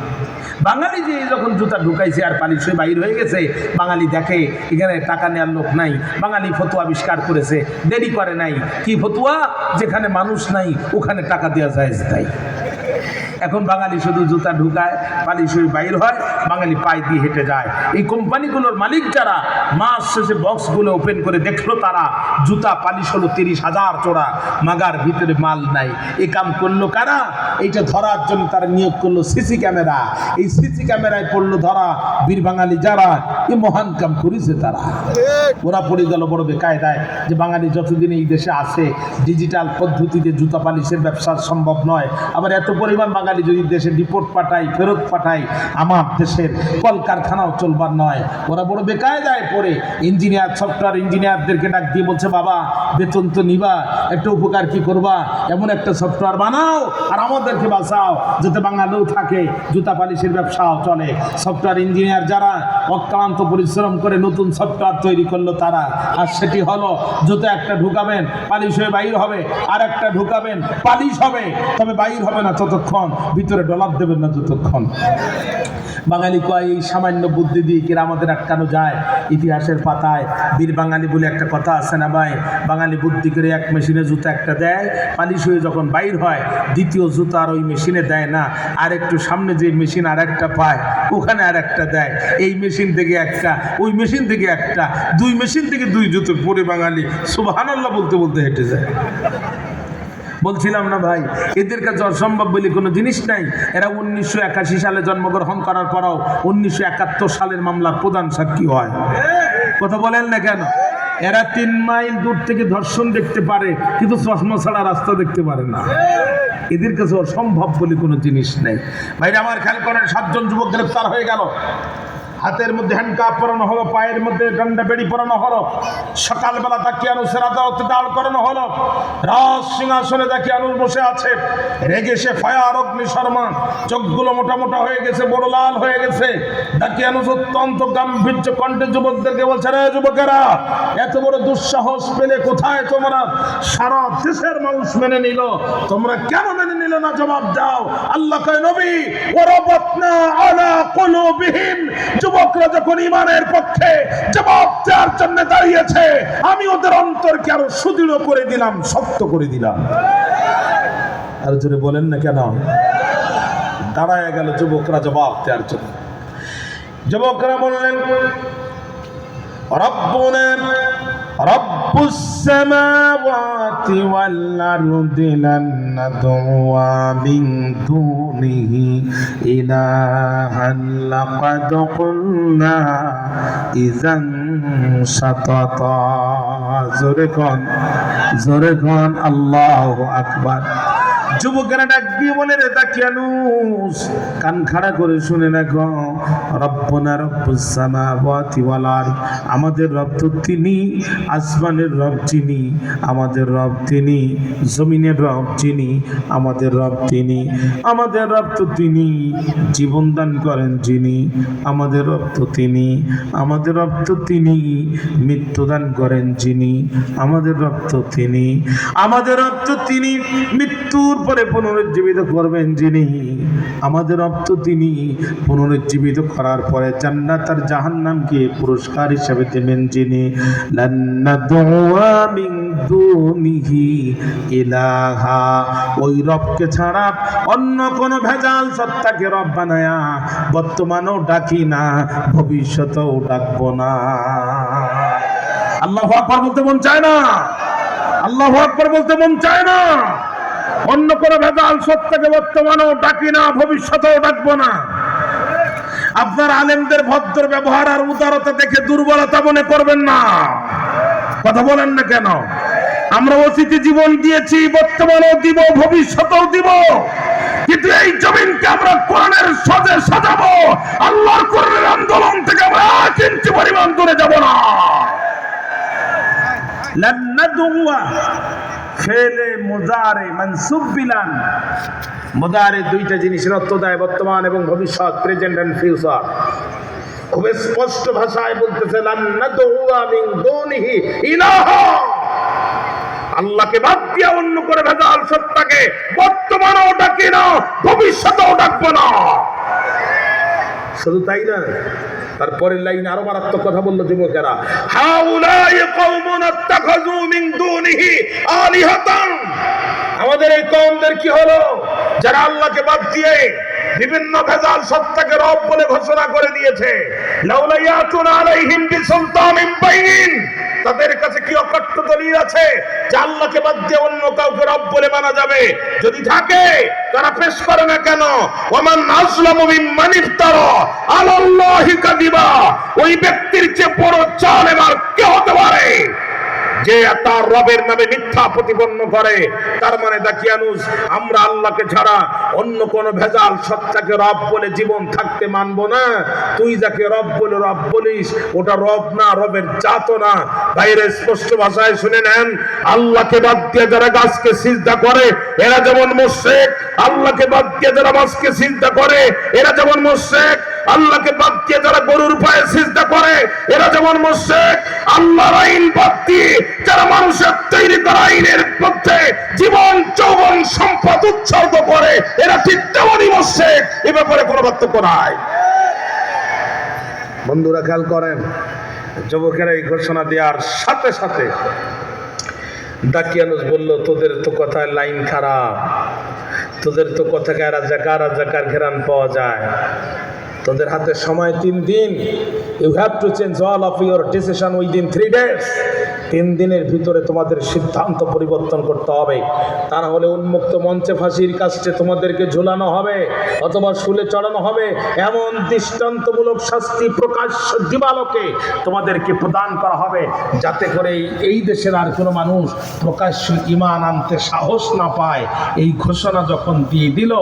বাঙালি যে যখন জুতা ঢুকাইছে আর পালিশ হয়ে বাইর হয়ে গেছে, বাঙালি দেখে এখানে টাকা নেওয়ার লোক নাই, বাঙালি ফতুয়া আবিষ্কার করেছে, দেরি করে নাই। কি ফতুয়া? যেখানে মানুষ নাই ওখানে টাকা দেওয়া যায় তাই। এখন বাঙালি শুধু জুতা ঢুকায়, পালিশ হয়ে বাইর হয়, বাঙালি পায়ে দিয়ে হেঁটে যায়। এই কোম্পানিগুলোর মালিক যারা, মাস শেষে বক্সগুলো ওপেন করে দেখলো তারা জুতা পালিশ হলো 30,000 চোরা, মাগার ভিতরে মাল নাই। এই কাম করলো কারা? এইটা ধরার জন্য তারা নিয়োগ করলো সিসি ক্যামেরা। এই সিসি ক্যামেরায় পড়লো ধরা, বীর বাঙালি যারা, এই মহান কাম করেছে তারা। ওরা পড়ে গেল বড় বেকায়দায় যে বাঙালি যতদিন এই দেশে আছে, ডিজিটাল পদ্ধতিতে জুতা পালিশের ব্যবসা সম্ভব নয়। আবার এত পরিমাণ বাঙালি যদি দেশে ডিপোর্ট পাঠাই, ফেরত পাঠাই, আমার দেশের কলকারখানাও চলবার নয়। ওরা বড় বেকায়দায় পড়ে ইঞ্জিনিয়ার, সফটওয়্যার ইঞ্জিনিয়ারদেরকে ডাক দিয়ে বলছে, বাবা বেতন তো নিবা, একটা উপকার কি করবা, এমন একটা সফটওয়্যার বানাও আর আমাদেরকে বাঁচাও, যাতে বাঙালিও থাকে, জুতা পালিশের ব্যবসাও চলে। সফটওয়্যার ইঞ্জিনিয়ার যারা অক্লান্ত পরিশ্রম করে নতুন সফটওয়্যার তৈরি করলো তারা, আর সেটি হলো জুতা একটা ঢুকাবেন, পালিশ হয়ে বাইর হবে, আর একটা ঢুকাবেন, পালিশ হবে, তবে বাইর হবে না ততক্ষণ, ভিতরে ডলার দেবেন না যতক্ষণ। বাঙালি কয় এই সামান্য বুদ্ধি দিয়ে কিরা আমাদের আটকানো যায়? ইতিহাসের পাতায় বীর বাঙালি বলে একটা কথা আছে না ভাই? বাঙালি বুদ্ধি করে এক মেশিনে জুতা একটা দেয়, পালিশ হয়ে যখন বাইর হয় দ্বিতীয় জুতা আর ওই মেশিনে দেয় না, আর একটু সামনে যে মেশিন আর একটা পায় ওখানে আর একটা দেয়। এই মেশিন থেকে একটা, ওই মেশিন থেকে একটা, 2 মেশিন থেকে 2 জুতো পরে বাঙালি সুবহানাল্লাহ বলতে বলতে হেঁটে যায়। বলছিলাম না ভাই, এদের কাছে অসম্ভব বলে কোনো জিনিস নাই। এরা 1981 সালে জন্মগ্রহণ করার পরও 1971 সালের মামলার প্রধান সাক্ষী হয়। কথা বলেন না কেন? এরা 3 মাইল দূর থেকে ধর্ষণ দেখতে পারে, কিন্তু চশমা ছাড়া রাস্তা দেখতে পারে না। এদের কাছে অসম্ভব বলে কোনো জিনিস নেই। ভাই আমার খেয়াল করেন, 7 জন যুবক গ্রেফতার হয়ে গেল। হাতের মধ্যে হ্যান্ডকাপ পরানো হলো, পায়ের মধ্যে ডান্ডা বেড়ি পরানো হলো, সকালবেলা তাকিয়ানুসের আদালতে দাঁড় করানো হলো। রাজ সিংহাসনে তাকিয়ানুস বসে আছে, রেগে সে ফায়ার অগ্নি শর্মা, চোখগুলো মোটা মোটা হয়ে গেছে, বড় লাল হয়ে গেছে। তাকিয়ানুস অত্যন্ত গাম্ভীর্য কণ্ঠে যুবকদেরকে বলছে, রে যুবকেরা, এত বড় দুঃসাহস পেলে কোথায় তোমরা? সারা দেশের মানুষ মেনে নিল, তোমরা কেন মেনে নিল না? জবাব দাও। আল্লাহ কয়, নবী, ওয়ারাবাতনা আলা কুলুবিহিম, যুবকরা যখন ঈমানের পক্ষে জবাব দেওয়ার জন্য দাঁড়িয়েছে, আমি ওদের অন্তরকে আরো সুদৃঢ় করে দিলাম, শক্ত করে দিলাম। আর জোরে বলেন না কেন? দাঁড়ায় গেল যুবকরা জবাব দেওয়ার জন্য। যুবকরা বললেন, রব্বুনা রব্বুস সামাওয়াতি ওয়াল আরদি লান নাদউয়া মিন দুনিহি ইলাহান লাকাদ কুলনা ইযান শাতাতা। জোরে কোন আল্লাহু আকবার। যুবকেরা ডাক দিয়ে বলে রে দাকিয়ানুস, কান খাড়া করে শুনে রাখো, রব্বুনা রব্বুস সামাওয়াতি ওয়াল আরদ, আমাদের রব তো তিনি, আসমানের রব যিনি, আমাদের রব তিনি, জমিনের রব যিনি, আমাদের রব তিনি, আমাদের রব তো তিনি, জীবন দান করেন যিনি, আমাদের রব তো তিনি, আমাদের রব তো তিনি, মৃত্যু দান করেন যিনি, আমাদের রব তো তিনি, আমাদের রব তো তিনি, মৃত্যুর পরে পুনরুজ্জীবিত করবেন যিনি, আমাদের রব তো তিনি, পুনরুজ্জীবিত করার পরে জান্নাত আর জাহান্নামকে পুরস্কার হিসেবে দেবেন যিনি, লান নাদউয়া মিন দুনিহি ইলাহা, ওই রবকে ছাড়া অন্য কোন ভেজাল সত্তাকে রব বানায়া বর্তমানেও ডাকি না, ভবিষ্যতেও ডাকবো না। আল্লাহু আকবার বলতে মন চায় না? আল্লাহু আকবার বলতে মন চায় না? অন্য কোন ভেজাল সত্তাকে বর্তমানেও ডাকি না, ভবিষ্যতেও ডাকবো না। আপনার আলেমদের ভদ্র ব্যবহার আর উদারতা দেখে দুর্বলতা মনে করবেন না। কথা বলেন না কেন? আমরা অতীতে জীবন দিয়েছি, বর্তমানেও দিব, ভবিষ্যতেও দিব, কিন্তু এই জমিনকে আমরা কোরআনের সাজে সাজাবো। আল্লাহর কোরআনের আন্দোলন থেকে আমরা 1 ইঞ্চি পরিমাণ দূরে যাব না। লান নাদউয়া ফেলে মুজারে মানসুব বিলান, মুজারে দুইটা জিনিসের অর্থ দেয় বর্তমান এবং ভবিষ্যৎ, প্রেজেন্ট এন্ড ফিউচার। খুব স্পষ্ট ভাষায় বলতেছে লান নাদউয়া মিন দুনিহি ইলাহা, আল্লাহকে বাদ দিয়ে অন্য করে ভেজাল সত্তাকে বর্তমানেও ডাকি না, ভবিষ্যতেও ডাকবো না। শুধু তাই না, তারপরের লাইনে আরো মারাত্মক কথা বললো যুবকেরা, হাউলাই কওমুন আত্তাখাযু মিন দুনিহি আলিহাতান, আমাদের এই কওমদের কি হলো যারা আল্লাহকে বাদ দিয়ে বিভিন্ন ভেজাল সত্তাকে রব বলে ঘোষণা করে দিয়েছে। লাউলা ইয়াতুনা আলাইহিম বিসুলতানিন বাইয়িন, তাদের কাছে কি অকট্ট দলিল আছে যে আল্লাহকে বাদ দিয়ে অন্য কাউকে রব বলে মানা যাবে? যদি থাকে তারা পেশ করে না কেন? ওয়ামান আযলামু মিম্মান ইফতারা আলাল্লাহি কাযিবা, ওই ব্যক্তির চেয়ে বড় জালেম আর কে হতে পারে যে তার রবের নামে মিথ্যা প্রতিপন্ন করে। তার মানে দাকিয়ানুস, আমরা আল্লাহকে ছাড়া অন্য কোন ভেজাল সত্তাকে রব বলে জীবন থাকতে মানবো না। তুই যাকে রব বলে রব বলিস, ওটা রব না, রবের জাত না। বাইরে স্পষ্ট ভাষায় শুনে নেন, আল্লাহকে বাদ দিয়ে যারা গাছকে সিজদা করে এরা যেমন মুশরিক, আল্লাহকে বাদ দিয়ে যারা মাছকে সিজদা করে এরা যেমন মুশরিক, আল্লাহকে বাদ দিয়ে যারা গরুর পায়ে সিজদা করে এরা যেমন মুশরিক, আল্লাহর আইন বাদ দিয়ে যারা মানুষের তৈরি করা আইনের মধ্যে জীবন যৌবন সম্পদ উৎসর্গ করে এরা ঠিক তেমনই মুশরিক। এ ব্যাপারে কোনো পার্থক্য নাই। বন্ধুরা খেয়াল করেন, যুবকেরা এই ঘোষণা দেওয়ার সাথে সাথে দাকিয়ানুস বলল, তোদের তো কথায় লাইন খারাপ, তোদের তো কথাকে রাজাকার ঘেরান পাওয়া যায়, তোদের হাতে সময় 3 দিন। You have to change all of your decision within 3 days. 3 দিনের ভিতরে তোমাদের সিদ্ধান্ত পরিবর্তন করতে হবে, তা না হলে উন্মুক্ত মঞ্চে ফাঁসির কাস্টে তোমাদেরকে ঝুলানো হবে অথবা শুলে চড়ানো হবে। এমন দৃষ্টান্তমূলক শাস্তি প্রকাশ্য দিবালোকে তোমাদেরকে প্রদান করা হবে, যাতে করে এই দেশের আর কোনো মানুষ প্রকাশ্য ঈমান আনতে সাহস না পায়। এই ঘোষণা যখন দিয়ে দিল,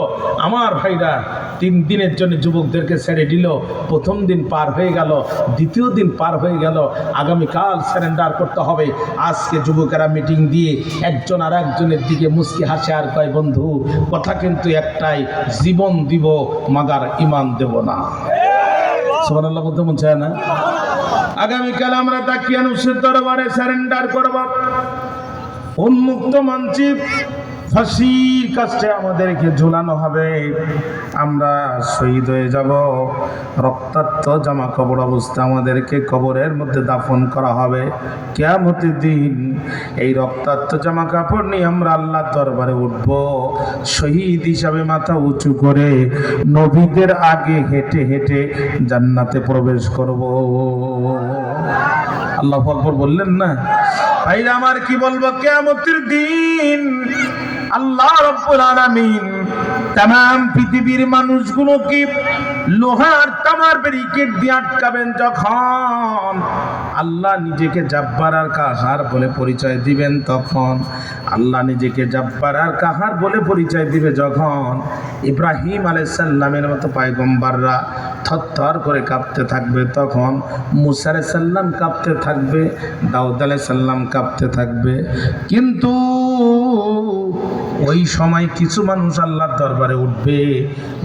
আমার ভাইরা 3 দিনের জন্য যুবকদেরকে ছেড়ে দিল। প্রথম দিন পার হয়ে গেল, দ্বিতীয় দিন পার হয়ে গেল, আগামীকাল সারেন্ডার করতে হবে। আজকে যুবকেরা মিটিং দিয়ে একজন আর একজনের দিকে মুচকি হাসে আর কয়, বন্ধু কথা কিন্তু একটাই, জীবন দিব মাগার ঈমান দেব না। সুবহানাল্লাহ বলতে মন চায় না? আগামীকাল আমরা দাকিয়ানুসের দরবারে সারেন্ডার করব। উন্মুক্ত মঞ্চে ফাঁসির কাছে আমাদেরকে ঝুলানো হবে, আমরা শহীদ হয়ে যাব। রক্তাক্ত জামা কাপড় অবস্থা আমাদেরকে কবরের মধ্যে দাফন করা হবে। কিয়ামতের দিন এই রক্তাক্ত জামা কাপড় নিয়ে আমরা আল্লাহর দরবারে উঠব, শহীদ হিসাবে মাথা উঁচু করে নবীদের আগে হেঁটে হেঁটে জান্নাতে প্রবেশ করব। আল্লাহু আকবার বললেন না? ভাইরা আমার কি বলবো, কিয়ামতের দিন আল্লাহ রাব্বুল আলামিন তাম পৃথিবীর মানুষগুলোকে লোহার তামার ব্যারিকেড দিয়ে আটকাবেন যখন, আল্লাহ নিজেকে জাব্বার আর কাহার বলে পরিচয় দিবেন তখন, আল্লাহ নিজেকে জাব্বার আর কাহার বলে পরিচয় দিবে যখন, ইব্রাহিম আলাইহিস সালামের মতো পয়গম্বররা থরথর করে কাঁপতে থাকবে তখন, মুসা আলাইহিস সালাম কাঁপতে থাকবে, দাউদ আলাইহিস সালাম কাঁপতে থাকবে। কিন্তু ওই সময় কিছু মানুষ আল্লাহর দরবারে উঠবে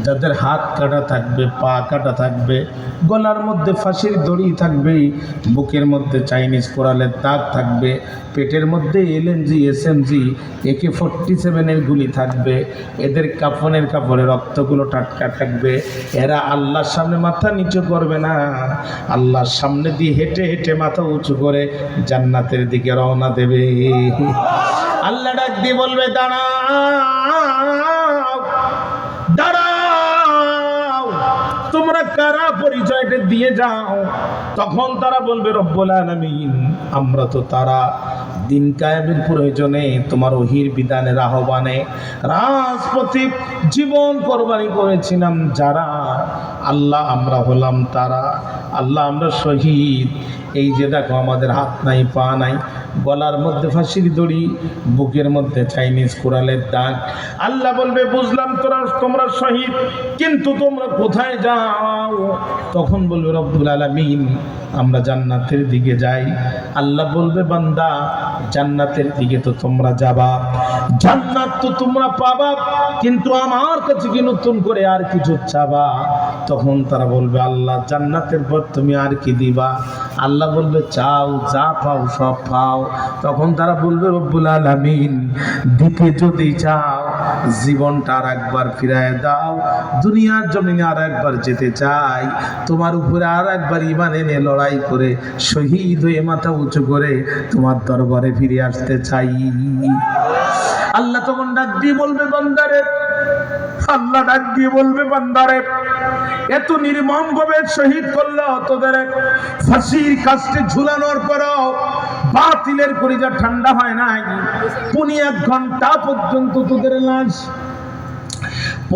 যাদের হাত কাটা থাকবে, পা কাটা থাকবে, গলার মধ্যে ফাঁসির দড়ি থাকবে, বুকের মধ্যে চাইনিজ কোরালের দাগ থাকবে, পেটের মধ্যে LNG SMG AK-47 গুলি থাকবে, এদের কাফনের কাপড়ে রক্তগুলো টাটকা থাকবে। এরা আল্লাহর সামনে মাথা নিচু করবে না, আল্লাহর সামনে দিয়ে হেঁটে হেঁটে মাথা উঁচু করে জান্নাতের দিকে রওনা দেবে। আল্লাহ ডাক দিয়ে বলবে দাঁড়াও দাঁড়াও, তোমরা কারা পরিচয়টা দিয়ে যাও। তখন তারা বলবে রব্বুল আলামিন, আমরা তো তারা দিন কায়েমের প্রয়োজনে তোমার ওহির বিধানের আহ্বানে রাজপথে জীবন কোরবানি করেছিলাম যারা, আল্লাহ আমরা হলাম তারা, আল্লাহ আমরা শহীদ। এই যে দেখো আমাদের হাত নাই পা নাই, গলার মধ্যে ফাঁসির দড়ি, বুকের মধ্যে চাইনিজ কোরালের দাগ। আল্লাহ বলবে বুঝলাম তোমরা শহীদ, কিন্তু তোমরা কোথায় যাও? তখন বলবে রব্বুল আলামিন, আমরা জান্নাতের দিকে যাই। আল্লাহ বলবে বান্দা, জান্নাতের দিকে তো তোমরা যাবা, জান্নাত তো তোমরা পাবা, কিন্তু আমার কাছে কি নতুন করে আর কিছু চাবা? তখন তারা বলবে আল্লাহ জান্নাতের পর তুমি আর কি দিবা? আল্লাহ বলবে চাও, যা পাও সব পাও। তখন তারা বলবে রব্বুল আলামিন, দিতে যদি চাও জীবনটা আর একবার ফিরায় দাও, দুনিয়ার জমিনে আর একবার যেতে চাই, তোমার উপরে আর একবার ঈমান এনে লড়াই করে শহীদ হয়ে মাথা উঁচু করে তোমার দরবারে ফিরে আসতে চাই। আল্লাহ তখন ডাক দিয়ে বলবে বান্দারে, আল্লাহ ডাক দিয়ে বলবে বান্দারে, এত নির্মম ভাবে শহীদ করলো, তোদের ফাঁসির কাস্টে ঝুলানোর পরও বাতিলের কলিজা ঠান্ডা হয় নাই। 1 ঘন্টা পর্যন্ত তোদের লাশ,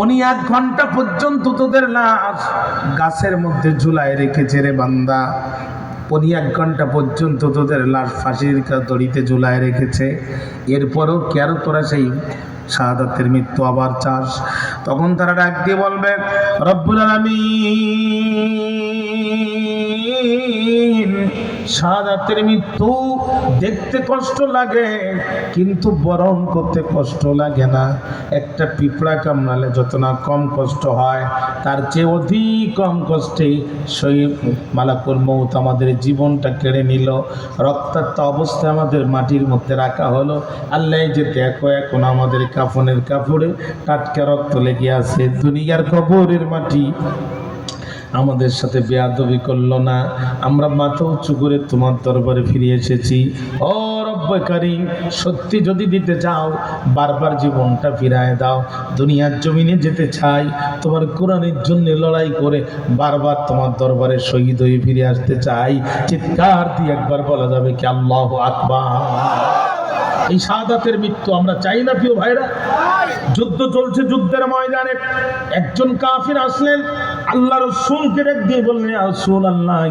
1 ঘন্টা পর্যন্ত তোদের লাশ গাছের মধ্যে ঝুলায় রেখেছে রে বান্দা। 1 ঘন্টা পর্যন্ত তোদের লাশ ফাঁসির দড়িতে ঝুলায় রেখেছে, এরপরও কেন তোরা সেই শাহাদাতের মৃত্যু আবার চাস? তখন তারা ডাক দিয়ে বলবে রব্বুল আলামিন, শাহাদাতের মৃত্যু দেখতে কষ্ট লাগে কিন্তু বরণ করতে কষ্ট লাগে না। একটা পিঁপড়া কামড়ালে যত না কম কষ্ট হয়, তার চেয়ে অধিক কম কষ্টে শহীদ মালাকুল মউত আমাদের জীবনটা কেড়ে নিল, রক্তাক্ত অবস্থায় আমাদের মাটির মধ্যে রাখা হলো। আল্লাহ যে দেখো এখন আমাদের কাফনের কাপড়ে টাটকা রক্ত লেগে আছে, দুনিয়ার কবরের মাটি আমাদের সাথে বেয়াদবি করলো না, আমরা মাথা উঁচু করে তোমার দরবারে ফিরে এসেছি। ও রব্বে কারীম, সত্যি যদি দিতে চাও বারবার জীবনটা ফিরায় দাও, দুনিয়ার জমিনে যেতে চাই, তোমার কোরআনের জন্য লড়াই করে বারবার তোমার দরবারে শহীদ হয়ে ফিরে আসতে চাই। চিৎকার দিয়ে একবার বলা যাবে কি আল্লাহু আকবার? এই শাহাদাতের মৃত্যু আমরা চাই না প্রিয় ভাইরা? যুদ্ধ চলছে, যুদ্ধের ময়দানে একজন কাফির আসলেন, আল্লাহ রাসূলকে ডাক দিয়ে বললেন ইয়া রাসূলুল্লাহ,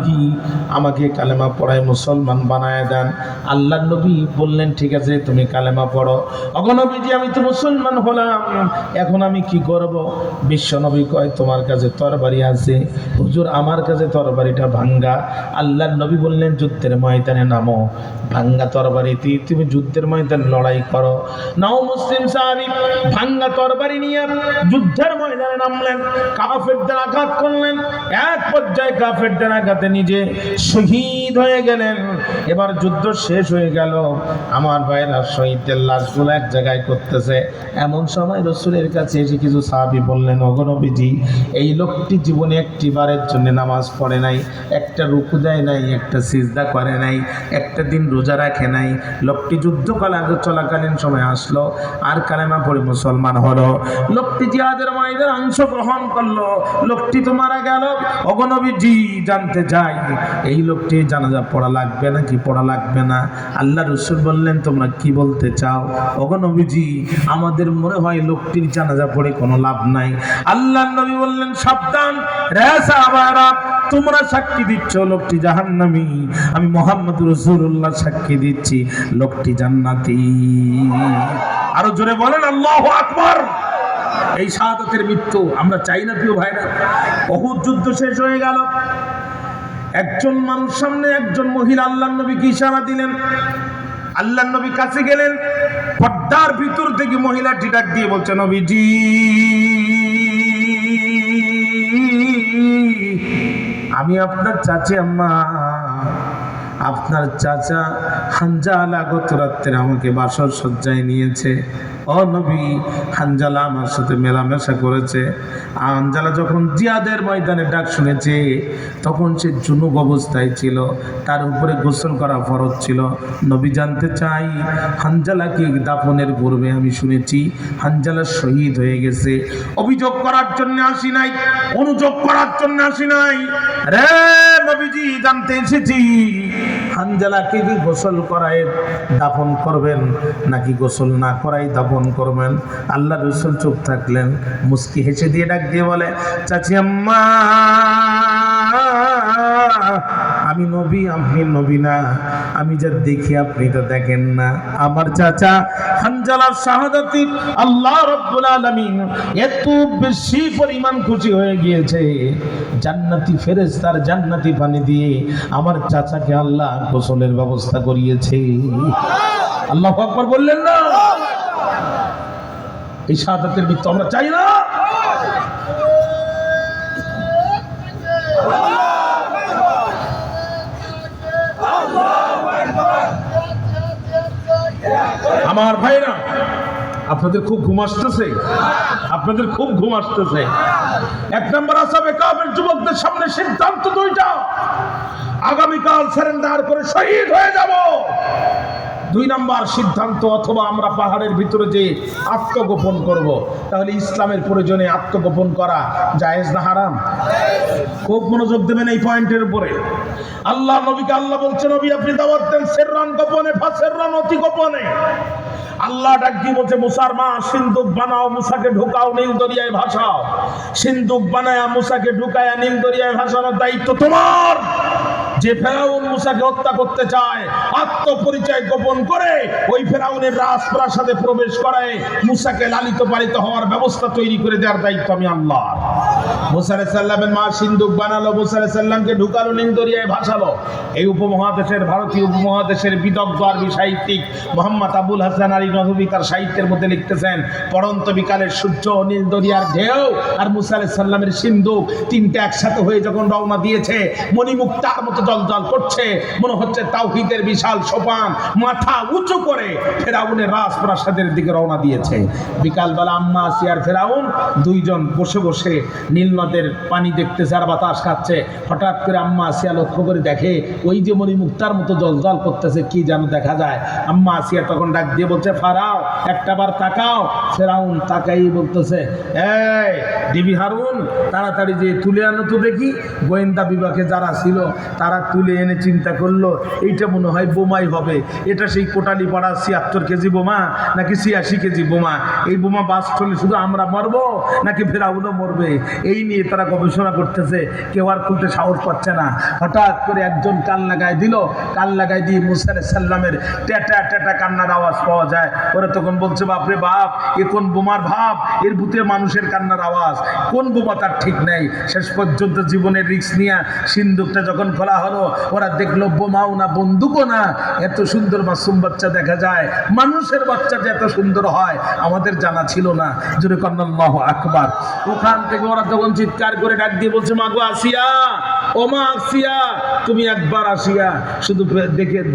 আমাকে কালেমা পড়ায় মুসলমান বানায় দেন। আল্লাহর নবী বললেন ঠিক আছে তুমি কালেমা পড়ো। ওগো নবীজি, আমি তো মুসলমান হলাম, এখন আমি কি করব? বিশ্ব নবী কয় তোমার কাছে তরবারি আছে। হুজুর আমার কাছে তরবারিটা ভাঙ্গা। আল্লাহর নবী বললেন যুদ্ধের ময়দানে নামো, ভাঙ্গা তরবারি দিয়ে তুমি যুদ্ধের ময়দানে লড়াই করো। নাও মুসলিম সাহাবী ভাঙ্গা তরবারি নিয়ে যুদ্ধের ময়দানে নামলেন, কাফেরদের আঘাত করলেন, এক পর্যায়ে কাফেরদের আঘাতে নিজে শহীদ হয়ে গেলেন। এবার যুদ্ধ শেষ হয়ে গেল, আমার ভাইরা শহীদদের লাশগুলো এক জায়গায় করতেছে। এমন সময় রাসূলের কাছে এসে কিছু সাহাবী বললেন ওগো নবীজি, এই লোকটি জীবনে একটি বারের জন্য নামাজ পড়ে নাই, একটা রুকু দেয় নাই, একটা সিজদা করে নাই, একটা দিন রোজা রাখে নাই। লোকটি যুদ্ধ চলাকালীন সময় আসলো আর কালেমা পড়ে মুসলমান হলো। লোকটি জিহাদের ময়দানে অংশগ্রহণ করলো, লোকটি তো মারা গেল। ওগো ওগো নবীজি জানতে চাই এই লোকটি জানাজা পড়া লাগবে নাকি পড়া লাগবে না? আল্লাহ রাসূল বললেন তোমরা কি বলতে চাও? ওগো নবীজি আমাদের মনে হয় লোকটির জানাজা পড়ে কোনো লাভ নাই। আল্লাহ নবী বললেন সাবধান রে সাহাবারা, তোমরা সাক্ষী দিচ্ছ লোকটি জাহান্নামী, আমি মুহাম্মদ রাসূলুল্লাহ সাক্ষী দিচ্ছি লোকটি জান্নাতি। আরো জোরে বলেন আল্লাহু আকবার। এই শাহাদাতের মৃত্যু আমরা চাই না প্রিয় ভাইরা। উহুদ যুদ্ধ শেষ হয়ে গেল, একজন মানুষ সামনে একজন মহিলা আল্লাহর নবীকে ইশারা দিলেন, আল্লাহর নবী কাছে গেলেন, পর্দার ভিতর থেকে মহিলাটি ডাক দিয়ে বলছে নবীজি আমি আপনার চাচি আম্মা, আপনার চাচা হানজালা গত রাত্রে আমাকে বাসর সজ্জায় নিয়েছে। ও নবী, হানজালা আমার সাথে মেলামেশা করেছে। হানজালা যখন জিয়াদের ময়দানে ডাক শুনেছে তখন সে জুনুব অবস্থায় ছিল, তার উপরে গোসল করা ফরজ ছিল। নবী জানতে চাই হানজালাকে দাফনের পূর্বে আমি শুনেছি হানজালা শহীদ হয়ে গেছে। অভিযোগ করার জন্য আসি নাই, অনুযোগ করার জন্য আসি নাই রে নবীজি, জানতে এসেছি হানজালাকে কি গোসল করায় দাফন করবেন নাকি গোসল না করাই দাফন করবেন? আল্লাহ রাসূল চুপ থাকলেন, মুস্কি হেসে দিয়ে ডাক দিয়ে বলে চাচি আম্মা আমি নবী, আপনি নবী না, আমি যা দেখি আপনি তা দেখেন না। আমার চাচা হানজালার শাহাদাতে আল্লাহ রাব্বুল আলামিন এত বেশি পরিমাণ খুশি হয়ে গিয়েছে, জান্নাতি ফেরেশতার জান্নাতি পানি দিয়ে আমার চাচাকে আল্লাহ গোসলের ব্যবস্থা করিয়েছে। আল্লাহু আকবার বললেন না? এই শাহাদাতের মৃত্যু আমরা চাই না। আমার ভাইরা আপনাদের খুব ঘুম আসতেছে, আপনাদের খুব ঘুম আসতেছে। এক নম্বর আসহাবে কাফের যুবকদের সামনে সিদ্ধান্ত দুইটা, আগামীকাল সারেন্ডার করে শহীদ হয়ে যাব। দুই নম্বর সিদ্ধান্ত, অথবা আমরা পাহাড়ের ভিতরে যে আত্মগোপন করব। তাহলে ইসলামের প্রয়োজনে আত্মগোপন করা জায়েজ না হারাম? খুব মনোযোগ দেবেন এই পয়েন্টের উপরে। আল্লাহ নবীকে আল্লাহ বলছে নবী আপনি দাওয়াত দেন সিররান গোপনে, ফাসিররান অতি গোপনে। আল্লাহ ডাক দিয়ে বলছে মুসার মা সিন্দুক বানাও, মুসাকে ঢুকাও, নীল দরিয়ায় ভাসাও। সিন্দুক বানায়া মুসাকে ঢুকায়া নীল দরিয়ায় ভাসানোর দায়িত্ব তোমার। যে ফেরাউন মুসাকে হত্যা করতে চায় আত্মপরিচয় গোপন করে ওই ফেরাউনের রাজপ্রাসাদে প্রবেশ করায় মুসাকে লালিত পালিত হওয়ার ব্যবস্থা তৈরি করে দেওয়ার দায়িত্ব আমি আল্লাহ। মুসা আলাইহিস সালামের মা সিন্দুক বানালো, মুসা আলাইহিস সালামকে ঢুকালো, নীল দরিয়ায় ভাসালো। এই উপমহাদেশের, ভারতীয় উপমহাদেশের বিদগ্ধ আরবি সাহিত্যিক মোহাম্মদ আবুল হাসান আলী নদভী তার সাহিত্যের মধ্যে লিখতেছেন পড়ন্ত বিকালের সূর্য, নীল দরিয়ার ঢেউ আর মুসা আলাইহিস সালামের সিন্দুক তিনটা একসাথে হয়ে যখন রওনা দিয়েছে, মণিমুক্তার মতো জলজল করছে, মনে হচ্ছে তাওহীদের বিশাল সোপান মাথা উঁচু করে ফেরাউনের রাজপ্রাসাদের দিকে রওনা দিয়েছে। বিকালবেলা আম্মা আসিয়া আর ফেরাউন দুইজন বসে বসে নীল নদের পানি দেখতেছে আর বাতাস খাচ্ছে। হঠাৎ করে আম্মা আসিয়া লক্ষ্য করে দেখে ওই যে মণিমুক্তার মতো জলজল করতেছে, কি যেন দেখা যায়। আম্মা আসিয়া তখন ডাক দিয়ে বলছে ফারাও একটাবার তাকাও। ফেরাউন তাকাই বলতেছে এই ডিবি হারুন তাড়াতাড়ি যে তুলে আনো তো দেখি। গোয়েন্দা বিভাগে যারা ছিল তারা তুলে এনে চিন্তা করলো এইটা মনে হয় বোমাই হবে, এটা সেই কোটালি পাড়া ৭৬ কেজি বোমা নাকি ৮৬ কেজি বোমা। এই বোমা বাস্ট হলে শুধু আমরা মরবো নাকি ফেরাউনও মরবে, এই নিয়ে তারা গবেষণা করতেছে। কেউ আর খুলতে সাহস পাচ্ছে না। হঠাৎ করে একজন কান লাগায় দিল, কান লাগায় দিয়ে মুসা আলাইহিস সালামের টেটা টেটা কান্নার আওয়াজ পাওয়া যায়। ওরা তখন বলছে বাপরে বাপ, এ কোন বোমার ভাব, এর ভূতে মানুষের কান্নার আওয়াজ, কোন বোমা তার ঠিক নেই। শেষ পর্যন্ত জীবনের রিস্ক নিয়ে সিন্দুকটা যখন খোলা হলো, ওরা দেখলো বোমাও না বন্দুকও না, এত সুন্দর মাসুম বাচ্চা দেখা যায়। মানুষের বাচ্চা যে এত সুন্দর হয় আমাদের জানা ছিল না। জোরে কন্না আল্লাহু আকবার। ওখান থেকে ওরা তখন চিৎকার করে ডাক দিয়ে বলছে মাগো আসিয়া, ও মা আসিয়া, তুমি একবার আসিয়া শুধু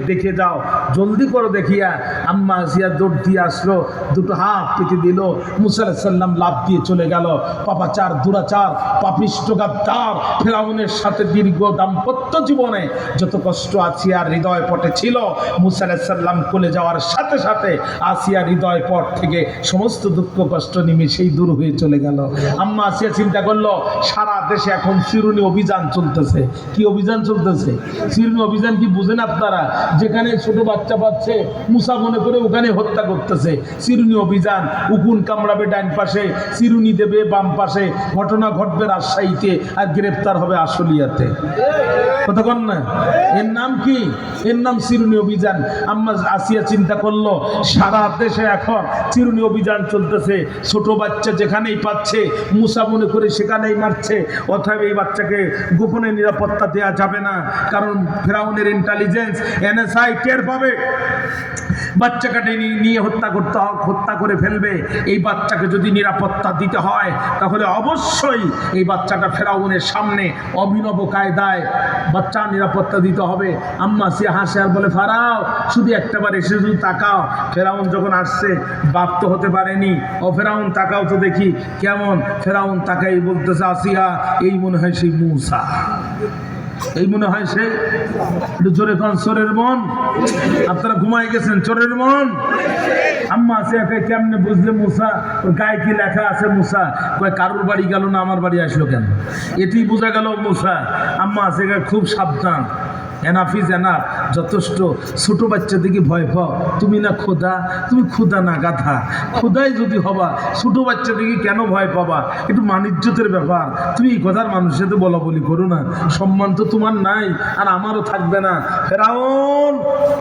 দেখে যাও, জলদি করে দেখিয়া। আম্মা আসিয়া দৌড় দিয়ে আসলো, দুটো হাত পেতে দিল। মুসা আলাইহিস সালাম লাফ দিয়ে চলে গেল। পাপাচার, দুরাচার, পাপিষ্ঠ গাদ্দার ফেরাউনের সাথে দীর্ঘ দাম্পত্য জীবনে যত কষ্ট আসিয়ার হৃদয় পটে ছিল, মুসা আলাইহিস সালাম কোলে যাওয়ার সাথে সাথে আসিয়ার হৃদয় পট থেকে সমস্ত দুঃখ কষ্ট নিমেষেই দূর হয়ে চলে গেল। আম্মা আসিয়া চিন্তা করলো, সারা দেশে এখন চিরুনি অভিযান চলতেছে। কি অভিযান চলতেছে? চিরুনি অভিযান কি বুঝেন আপনারা? যেখানে ছোট বাচ্চা পাচ্ছে মুসা মনে করে ওখানে হত্যা করতেছে। চিরুনি অভিযান, উকুন কামড়াবে ডান পাশে, চিরুনি দেবে বাম পাশে। ঘটনা ঘটবে রাজশাহীতে আর গ্রেফতার হবে আশুলিয়াতে। কতক্ষণ না? এর নাম কি? এর নাম চিরুনি অভিযান। আম্মা আসিয়া চিন্তা করলো, সারা দেশে এখন চিরুনি অভিযান চলতেছে। ছোট বাচ্চা যেখানেই পাচ্ছে মুসা মনে করে সেখানেই মারছে। অতএব এই বাচ্চাকে গোপনে নিরাপত্তা দেওয়া যাবে না, কারণ ফেরাউনের ইন্টেলিজেন্স এনএসআই টের পাবে, বাচ্চাকে নিয়ে হত্যা করে ফেলবে। এই বাচ্চাকে যদি নিরাপত্তা দিতে হয় তাহলে অবশ্যই এই বাচ্চাটা ফেরাউনের সামনে অভিনব কায়দায় বাচ্চা নিরাপত্তা দিতে হবে। আম্মা সে হাসে আর বলে, ফারাও শুধু একটাবার এসে শুধু তাকাও। ফেরাউন যখন আসছে, বাপ তো হতে পারেনি। ও ফেরাউন তাকাও তো দেখি কেমন। ফেরাউন তাকাই বলতেছে, আসিয়া এই মনে হয় সেই মুসা, এই মনে হয় সে। একটু জোরে কান, চোরের মন। আপনারা ঘুমাই গেছেন, চোরের মন। আম্মা আছে কেমনে বুঝলে মুসা? ওর গায়ে কি লেখা আছে মুসা? কয় কারুর বাড়ি গেল না, আমার বাড়ি আসলো কেন? এটি বোঝা গেল মুসা। আম্মা আছে খুব সাবধান, এনাফ ইজ এনাফ, যথেষ্ট। ছোট বাচ্চা দিকে ভয় পাও তুমি না খোদা? তুমি খোদা না গাধা। খোদাই যদি হবা ছোট বাচ্চা দিকে কেন ভয় পাবা? একটু মানিজ্যতের ব্যাপার। তুমি এই কথার মানুষের সাথে বলা বলি করো না, সম্মান তো তোমার নাই আর আমারও থাকবে না। ফেরাউন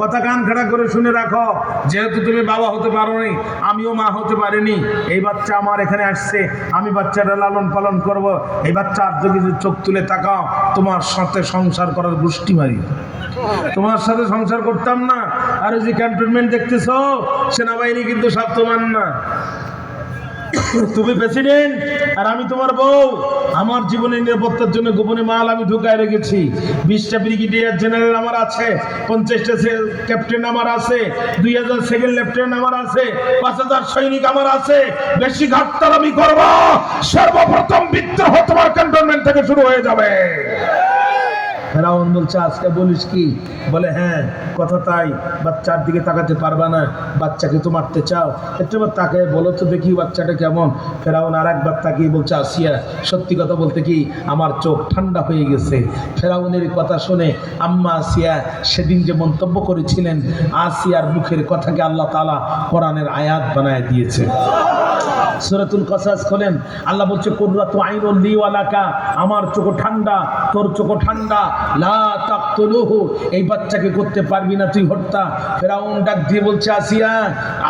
কথা কান খাড়া করে শুনে রাখো, যেহেতু তুমি বাবা হতে পারোনি, আমিও মা হতে পারিনি। এই বাচ্চা আমার এখানে আসছে, আমি বাচ্চাটা লালন পালন করব। এই বাচ্চা আর যদি চোখ তুলে তাকাও, তোমার সাথে সংসার করার গোষ্ঠী মারি, তোমার সাথে সংসার করতাম না। আর ওই যে ক্যান্টনমেন্ট দেখতেছ, সেনাবাহিনী কিন্তু সব তোমার না। তুমি প্রেসিডেন্ট আর আমি তোমার বউ। আমার জীবনের নিরাপত্তার জন্য গোপনে মাল আমি ঢুকায় রেখেছি। 20টা ব্রিগেডিয়ার জেনারেল আমার আছে, 50টা ক্যাপ্টেন আমার আছে, 2000 সেকেন্ড লেফটেন্যান্ট আমার আছে, 5000 সৈনিক আমার আছে। বেশি ঘাটতার আমি করব, সর্বপ্রথম বিদ্রোহ তোমার ক্যান্টনমেন্ট থেকে শুরু হয়ে যাবে। ফেরাউন বলছে, আজকে বলিস কি? বলে, হ্যাঁ কথা তাই। বাচ্চার দিকে তাকাতে পারবা না, বাচ্চাকে তো মারতে চাও, একটু তাকে বলো তো দেখি বাচ্চাটা কেমন। ফেরাউন আর একবার তাকিয়ে বলছে, আসিয়া সত্যি কথা বলতে কি আমার চোখ ঠান্ডা হয়ে গেছে। ফেরাউনের কথা শুনে আম্মা আসিয়া সেদিন যে মন্তব্য করেছিলেন, আসিয়ার মুখের কথাকে আল্লাহ তাআলা কোরআনের আয়াত বানায় দিয়েছে। সূরাতুল কাসাস খোলেন, আল্লাহ বলছে, কুররাতু আইনুন লি ওয়া লাকা, আমার চোখ ঠান্ডা, তোর চোখ ঠান্ডা। লা তাকতুলুহু, এই বাচ্চাকে করতে পারবি না তুই হত্যা। ফেরাউন ডাক দিয়ে বলছে, আসিয়া,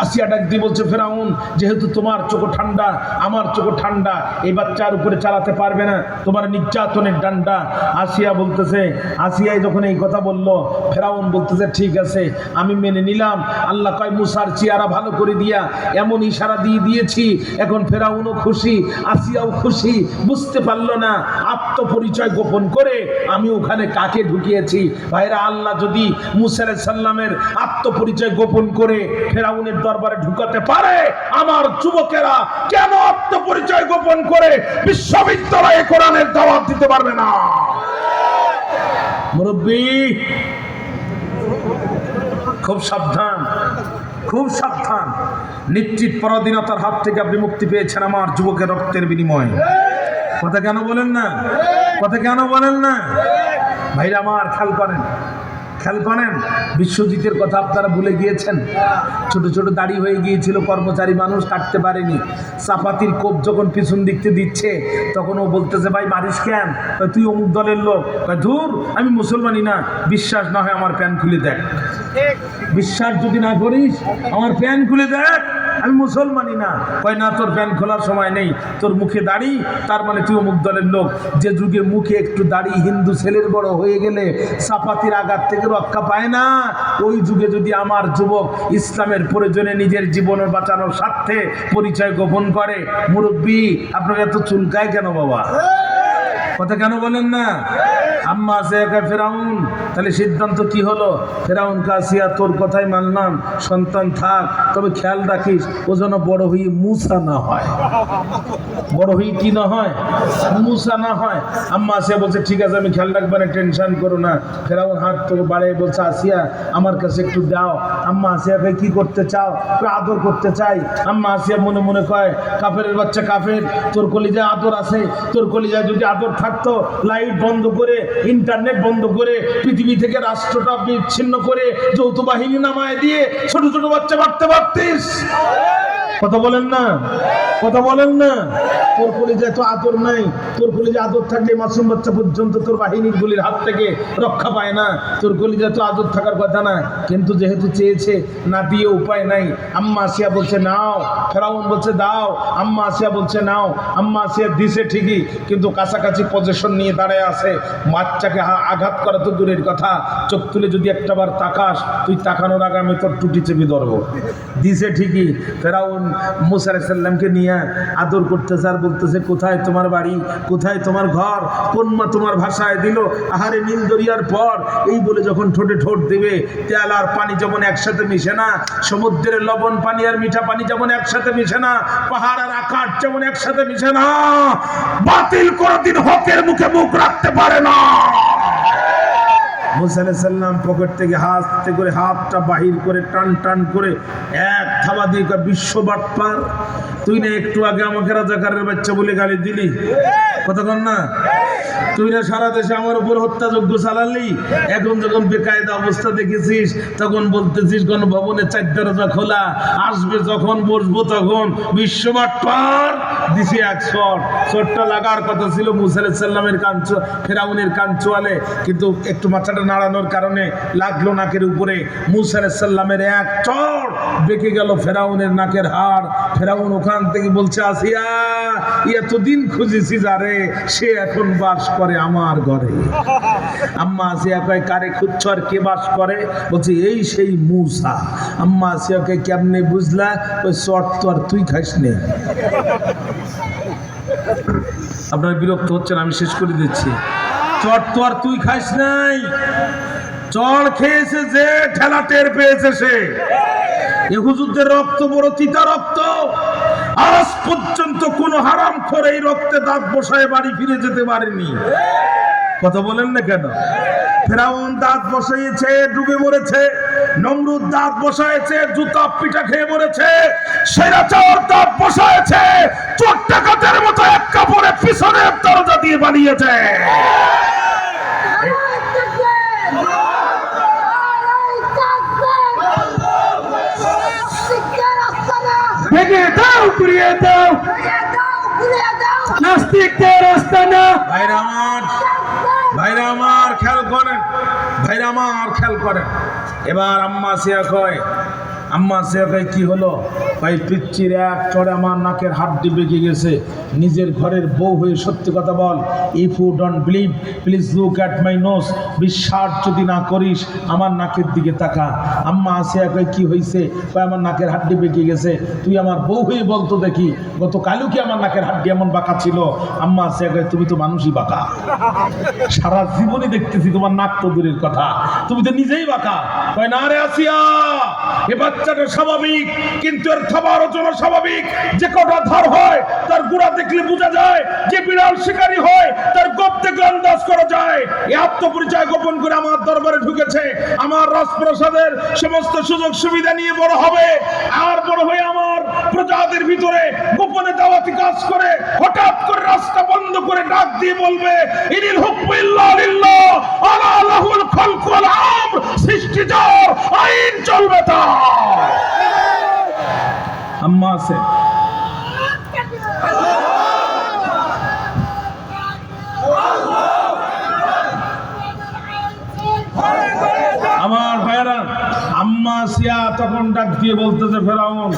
আসিয়া ডাক দিয়ে বলছে, ফেরাউন যেহেতু তোমার চোখ ঠান্ডা, আমার চোখ ঠান্ডা, এই বাচ্চার উপরে চালাতে পারবে না তোমার নির্যাতনের ডান্ডা। আসিয়া বলতেছে, আসিয়াই যখন এই কথা বললো, ফেরাউন বলতেছে, ঠিক আছে আমি মেনে নিলাম। আল্লাহ কয়, মুসার চেহারা ভালো করে দিয়া এমন ইশারা দিয়ে দিয়েছি, এখন ফেরাউনও খুশি, আসিয়াও খুশি। বুঝতে পারলো না আত্মপরিচয় গোপন করে আমি ওখানে কাকে ঢুকিয়েছি। ভাইরা, আল্লাহ যদি মুসা আলাইহিস সালামের আত্মপরিচয় গোপন করে ফেরাউনের দরবারে ঢুকাতে পারে, আমার যুবকেরা কেন আত্মপরিচয় গোপন করে বিশ্ববিদ্যালয়ে কোরআনের দাওয়াত দিতে পারবে না? মুরব্বী খুব সাবধান, খুব সাবধান। নিশ্চিত পরাধীনতার হাত থেকে আপনি মুক্তি পেয়েছেন আমার যুবকের রক্তের বিনিময়ে। কথা কেন বলেন না? কথা কেন বলেন না? ভাইরা আমার, খেয়াল করেন, খেয়াল করেন। বিশ্বজিতের কথা আপনারা ভুলে গিয়েছেন। ছোট ছোট দাড়ি হয়ে গিয়েছিল, কর্মচারী মানুষ কাটতে পারেনি। চাপাতির কোপ যখন পিছন দিকতে দিচ্ছে, তখন ও বলতেছে, ভাই মারিস কেন? তুই অমুক দলের লোক। ধুর, আমি মুসলমানই না। বিশ্বাস না হয় আমার প্যান্ট খুলে দেখ। বিশ্বাস যদি না করিস আমার প্যান্ট খুলে দেখ, আমি মুসলমানই না। কয় না, তোর প্যান্ট খোলার সময় নেই, তোর মুখে দাড়ি, তার মানে তুই অমুক দলের লোক। যে যুগে মুখে একটু দাড়ি হিন্দু ছেলের বড় হয়ে গেলে চাপাতির আঘাত থেকে রক্ষা পায় না, ওই যুগে যদি আমার যুবক ইসলামের প্রয়োজনে নিজের জীবন বাঁচানোর স্বার্থে পরিচয় গোপন করে, মুরব্বী আপনার এত চুলকায় কেন বাবা? কথা কেন বলেন না? আম্মা আসিয়া কয় ফেরাউন তাহলে সিদ্ধান্ত কি হলো? ফেরাউন কাসিয়া তোর কথাই মানলাম, সন্তান থাক, তবে খেয়াল রাখিস ও যেন বড় হয়ে মুসা না হয়। বড় হয়ে কি না হয়? মুসা না হয়। আম্মা আসিয়া বলছে ঠিক আছে আমি খেয়াল রাখবো না, টেনশন করো না। ফেরাউন হাত তোকে বাড়িয়ে বলছে আসিয়া আমার কাছে একটু দাও। আম্মা আসিয়াকে কি করতে চাও? আদর করতে চাই। আম্মা আসিয়া মনে মনে কয় কাফেরের বাচ্চা কাফের, তোর কলিজায় আদর আছে? তোর কলিজায় যদি আদর থাকতো লাইট বন্ধ করে, ইন্টারনেট বন্ধ করে, পৃথিবী থেকে রাষ্ট্রটা বিচ্ছিন্ন করে যৌথ বাহিনী নামায় দিয়ে ছোট ছোট বাচ্চা মারতে পারতিস। কথা বলেন না, কথা বলেন না। তোর কলিজায় তো আদর নাই। তোর কলিজায় আদর থাকলে মাসুম বাচ্চা পর্যন্ত তোর বাহিনীর গুলির হাত থেকে রক্ষা পায় না। তোর কলিজায় তো আদর থাকার কথা না, কিন্তু যেহেতু চেয়েছে না দিয়ে উপায় নাই। আম্মা আসিয়া বলছে নাও, ফেরাউন বলছে দাও, আম্মা আসিয়া বলছে নাও। আম্মা আসিয়া দিছে ঠিকই, কিন্তু কাছাকাছি পজিশন নিয়ে দাঁড়ায় আছে। বাচ্চাকে আঘাত করা তো দূরের কথা, চোখ তুলে যদি একটাবার তাকাস, তুই তাকানোর আগে আমি তোর টুটি চেপে ধরবো। দিছে ঠিকই। ফেরাউন মুসা আলাইহিস সালামকে নিয়ে আদর করতেছে আর বলতেছে কোথায় তোমার বাড়ি, কোথায় তোমার ঘর, কোন মা তোমার ভাষায় দিল? আহারে নীল দরিয়ার পর, এই বলে যখন ঠোঁটে ঠোঁট দেবে, তেল আর পানি যেমন একসাথে মিশে না, সমুদ্রের লবণ পানি আর মিঠা পানি যেমন একসাথে মিশে না, পাহাড় আর আকাশ যেমন একসাথে মিশে না, বাতিল কোনদিন হকের মুখে মুখ রাখতে পারে না। মুসা আলাইহিস সালাম পকেট থেকে হাতে করে হাতটা বাহির করে টান টান করে এক থাবা দিয়ে বিশ্ব বাটপার, তুই না একটু আগে আমাকে রাজাকারের বাচ্চা বলে গালি দিলি, কতক্ষণ না? তুই না সারা দেশে আমার উপর হত্যাযজ্ঞ চালালি, এখন যখন বেকায়দা অবস্থা দেখেছিস তখন বলতেছিস গণভবনে 4 দরজা খোলা, আসবে যখন বসবো তখন বিশ্ব বাটপার। দিছে এক শটটা লাগার কথা ছিল মুসা আলাইহিস সালামের ফেরাউনের কান চোয়ালে, কিন্তু একটু মাথাটা নাড়ানোর কারণে লাগলো নাকের উপরে। মুসা আলাইহিস সালামের এক চড় বেঁকে গেল ফেরাউনের নাকের হাড়। ফেরাউন ওখান থেকে বলছে আসিয়া এতদিন খুঁজেছি যারে, সে এখন বাস করে আমার ঘরে। আম্মা আসিয়া কয় কারে খুঁজছ আর কে বাস করে? বলছে এই সেই মুসা। আম্মা আসিয়াকে কেমনে বুঝলা? ওই চট তো আর তুই খাইস নে। আপনারা বিরক্ত হচ্ছেন, আমি শেষ করে দিচ্ছি। চট তো আর তুই খাইস নাই, চড় খেয়েছে যে ঠেলা টের পেয়েছে সে। এ হুজুরদের রক্ত বড় তিতা রক্ত, আজ পর্যন্ত কোন হারামখোর এই রক্তে দাঁত বসায় বাড়ি ফিরে যেতে পারেনি। কথা বলেন না কেন? ফেরাউন দাঁত বসাইছে ডুবে মরেছে, নমরুদ দাঁত বসাইছে জুতা পিটা খেয়ে মরেছে, সেরাচার দাঁত বসাইছে চোর ডাকাতের মতো এক কাপড়ে পিছনের দরজা দিয়ে বানিয়েছে। ভেঙে দাও, ঘুরিয়ে দাও, নাস্তিকদের আস্তানা। ভাইরা আমার, ভাইরা আমার খেয়াল করেন, ভাইরা আমার খেয়াল করেন। এবার আম্মা আসিয়া কয়, আম্মা আসিয়া কয় কি হলো? ভাই পিচ্চির এক চড়ে আমার নাকের হাড্ডি বেঁকে গেছে। নিজের ঘরের বউ হয়ে সত্যি কথা বল। If you don't believe please look at my nose. বিশ্বাস যদি না করিস আমার নাকের দিকে তাকা। আম্মা আসিয়া কয় কি হয়েছে? কয় আমার নাকের হাড্ডি বেঁকে গেছে। তুই আমার বউ হয়ে বলতো দেখি, গতকালও কি আমার নাকের হাড্ডি এমন বাঁকা ছিল? আম্মা আসিয়া কয় তুমি তো মানুষই বাঁকা, সারা জীবনই দেখতেছি তোমার নাক তো দূরের কথা, তুমি তো নিজেই বাঁকা। কয় না রে আসিয়া, এ বাচ্চাটা স্বাভাবিক, কিন্তু এর খাবার জন্য স্বাভাবিক। যে কটা ধার হয় তার গুড়া দেখলে বোঝা যায়, যে বিড়াল শিকারী হয় তার গোপ দেখলে আন্দাজ করা যায়। এই আত্মপরিচয় গোপন করে আমার দরবারে ঢুকেছে, আমার রাজপ্রাসাদের সমস্ত সুযোগ সুবিধা নিয়ে বড় হবে, আর বড় হয়ে আমার প্রজাদের ভিতরে গোপনে দাওয়াতি কাজ করে হঠাৎ করে রাস্তা বন্ধ করে ডাক দিয়ে বলবে ইনিল হুকমু ইল্লা লিল্লাহ আলা লাহুল খালকু ওয়াল আমর। সৃষ্টি যার, আইন চলবে তা। আম্মা আছে, আমার ভাইয়েরা। আম্মা আসিয়া তখন ডাক দিয়ে বলতেছে ফেরাউন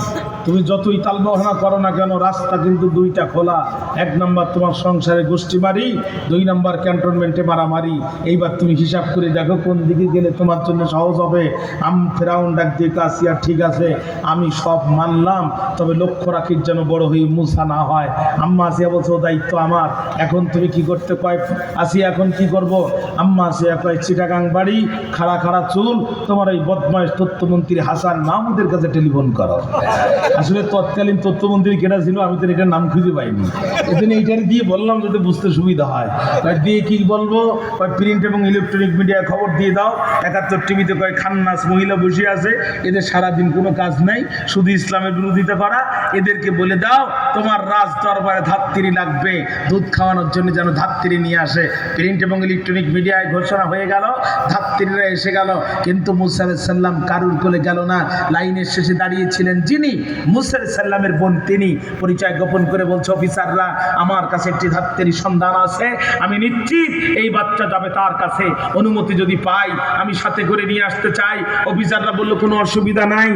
তুমি যতই তালবাহানা করো না কেন, রাস্তা কিন্তু দুইটা খোলা। 1 নম্বর তোমার সংসারে গোষ্ঠী মারি, 2 নম্বর ক্যান্টনমেন্টে মারামারি। এইবার তুমি হিসাব করে দেখো কোন দিকে গেলে তোমার জন্য সহজ হবে। ফেরাউন ডাক দিয়ে আসিয়া, ঠিক আছে আমি সব মানলাম, তবে লক্ষ্য রাখিস যেন বড় হয়ে মুসা না হয়। আম্মা আসিয়া বলছে ও দায়িত্ব আমার। এখন তুমি কি করতে কয় আসিয়া, এখন কি করব? আম্মা আসিয়া কয় চিটাগাং বাড়ি, খাড়া খাড়া চুল, তোমার ওই বদমাইশ তথ্যমন্ত্রী হাসান মাহমুদের কাছে টেলিফোন করো। আসলে তৎকালীন তথ্যমন্ত্রী কেটা ছিল আমি তো এটার নাম খুঁজে পাইনি, এজন্য এইটার দিয়ে বললাম যাতে বুঝতে সুবিধা হয়। দিয়ে কি বলবো, প্রিন্ট এবং ইলেকট্রনিক মিডিয়া খবর দিয়ে দাও। 71 টিভিতে কয় খান্নাস মহিলা বসে আছে, এদের সারাদিন কোনো কাজ নাই, শুধু ইসলামের বিরোধিতা করা। এদেরকে বলে দাও তোমার রাজ দরবারে ধাত্রী লাগবে, দুধ খাওয়ানোর জন্য যেন ধাত্রী নিয়ে আসে। প্রিন্ট এবং ইলেকট্রনিক মিডিয়ায় ঘোষণা হয়ে গেল, ধাত্রীরা এসে গেল। কিন্তু মুসা আলাইহিস সালাম কারুর কোলে গেল না। লাইনের শেষে দাঁড়িয়েছিলেন যিনি, মুসা আলাইহিস সালামের বোন, তিনি পরিচয় গোপন করে বলছে, অফিসাররা আমার কাছে একটি ধাত্রীর সন্ধান আছে, আমি নিশ্চিত এই বাচ্চা যাবে তার কাছে, অনুমতি যদি পাই আমি সাথে করে নিয়ে আসতে চাই। অফিসাররা বলল কোনো অসুবিধা নাই।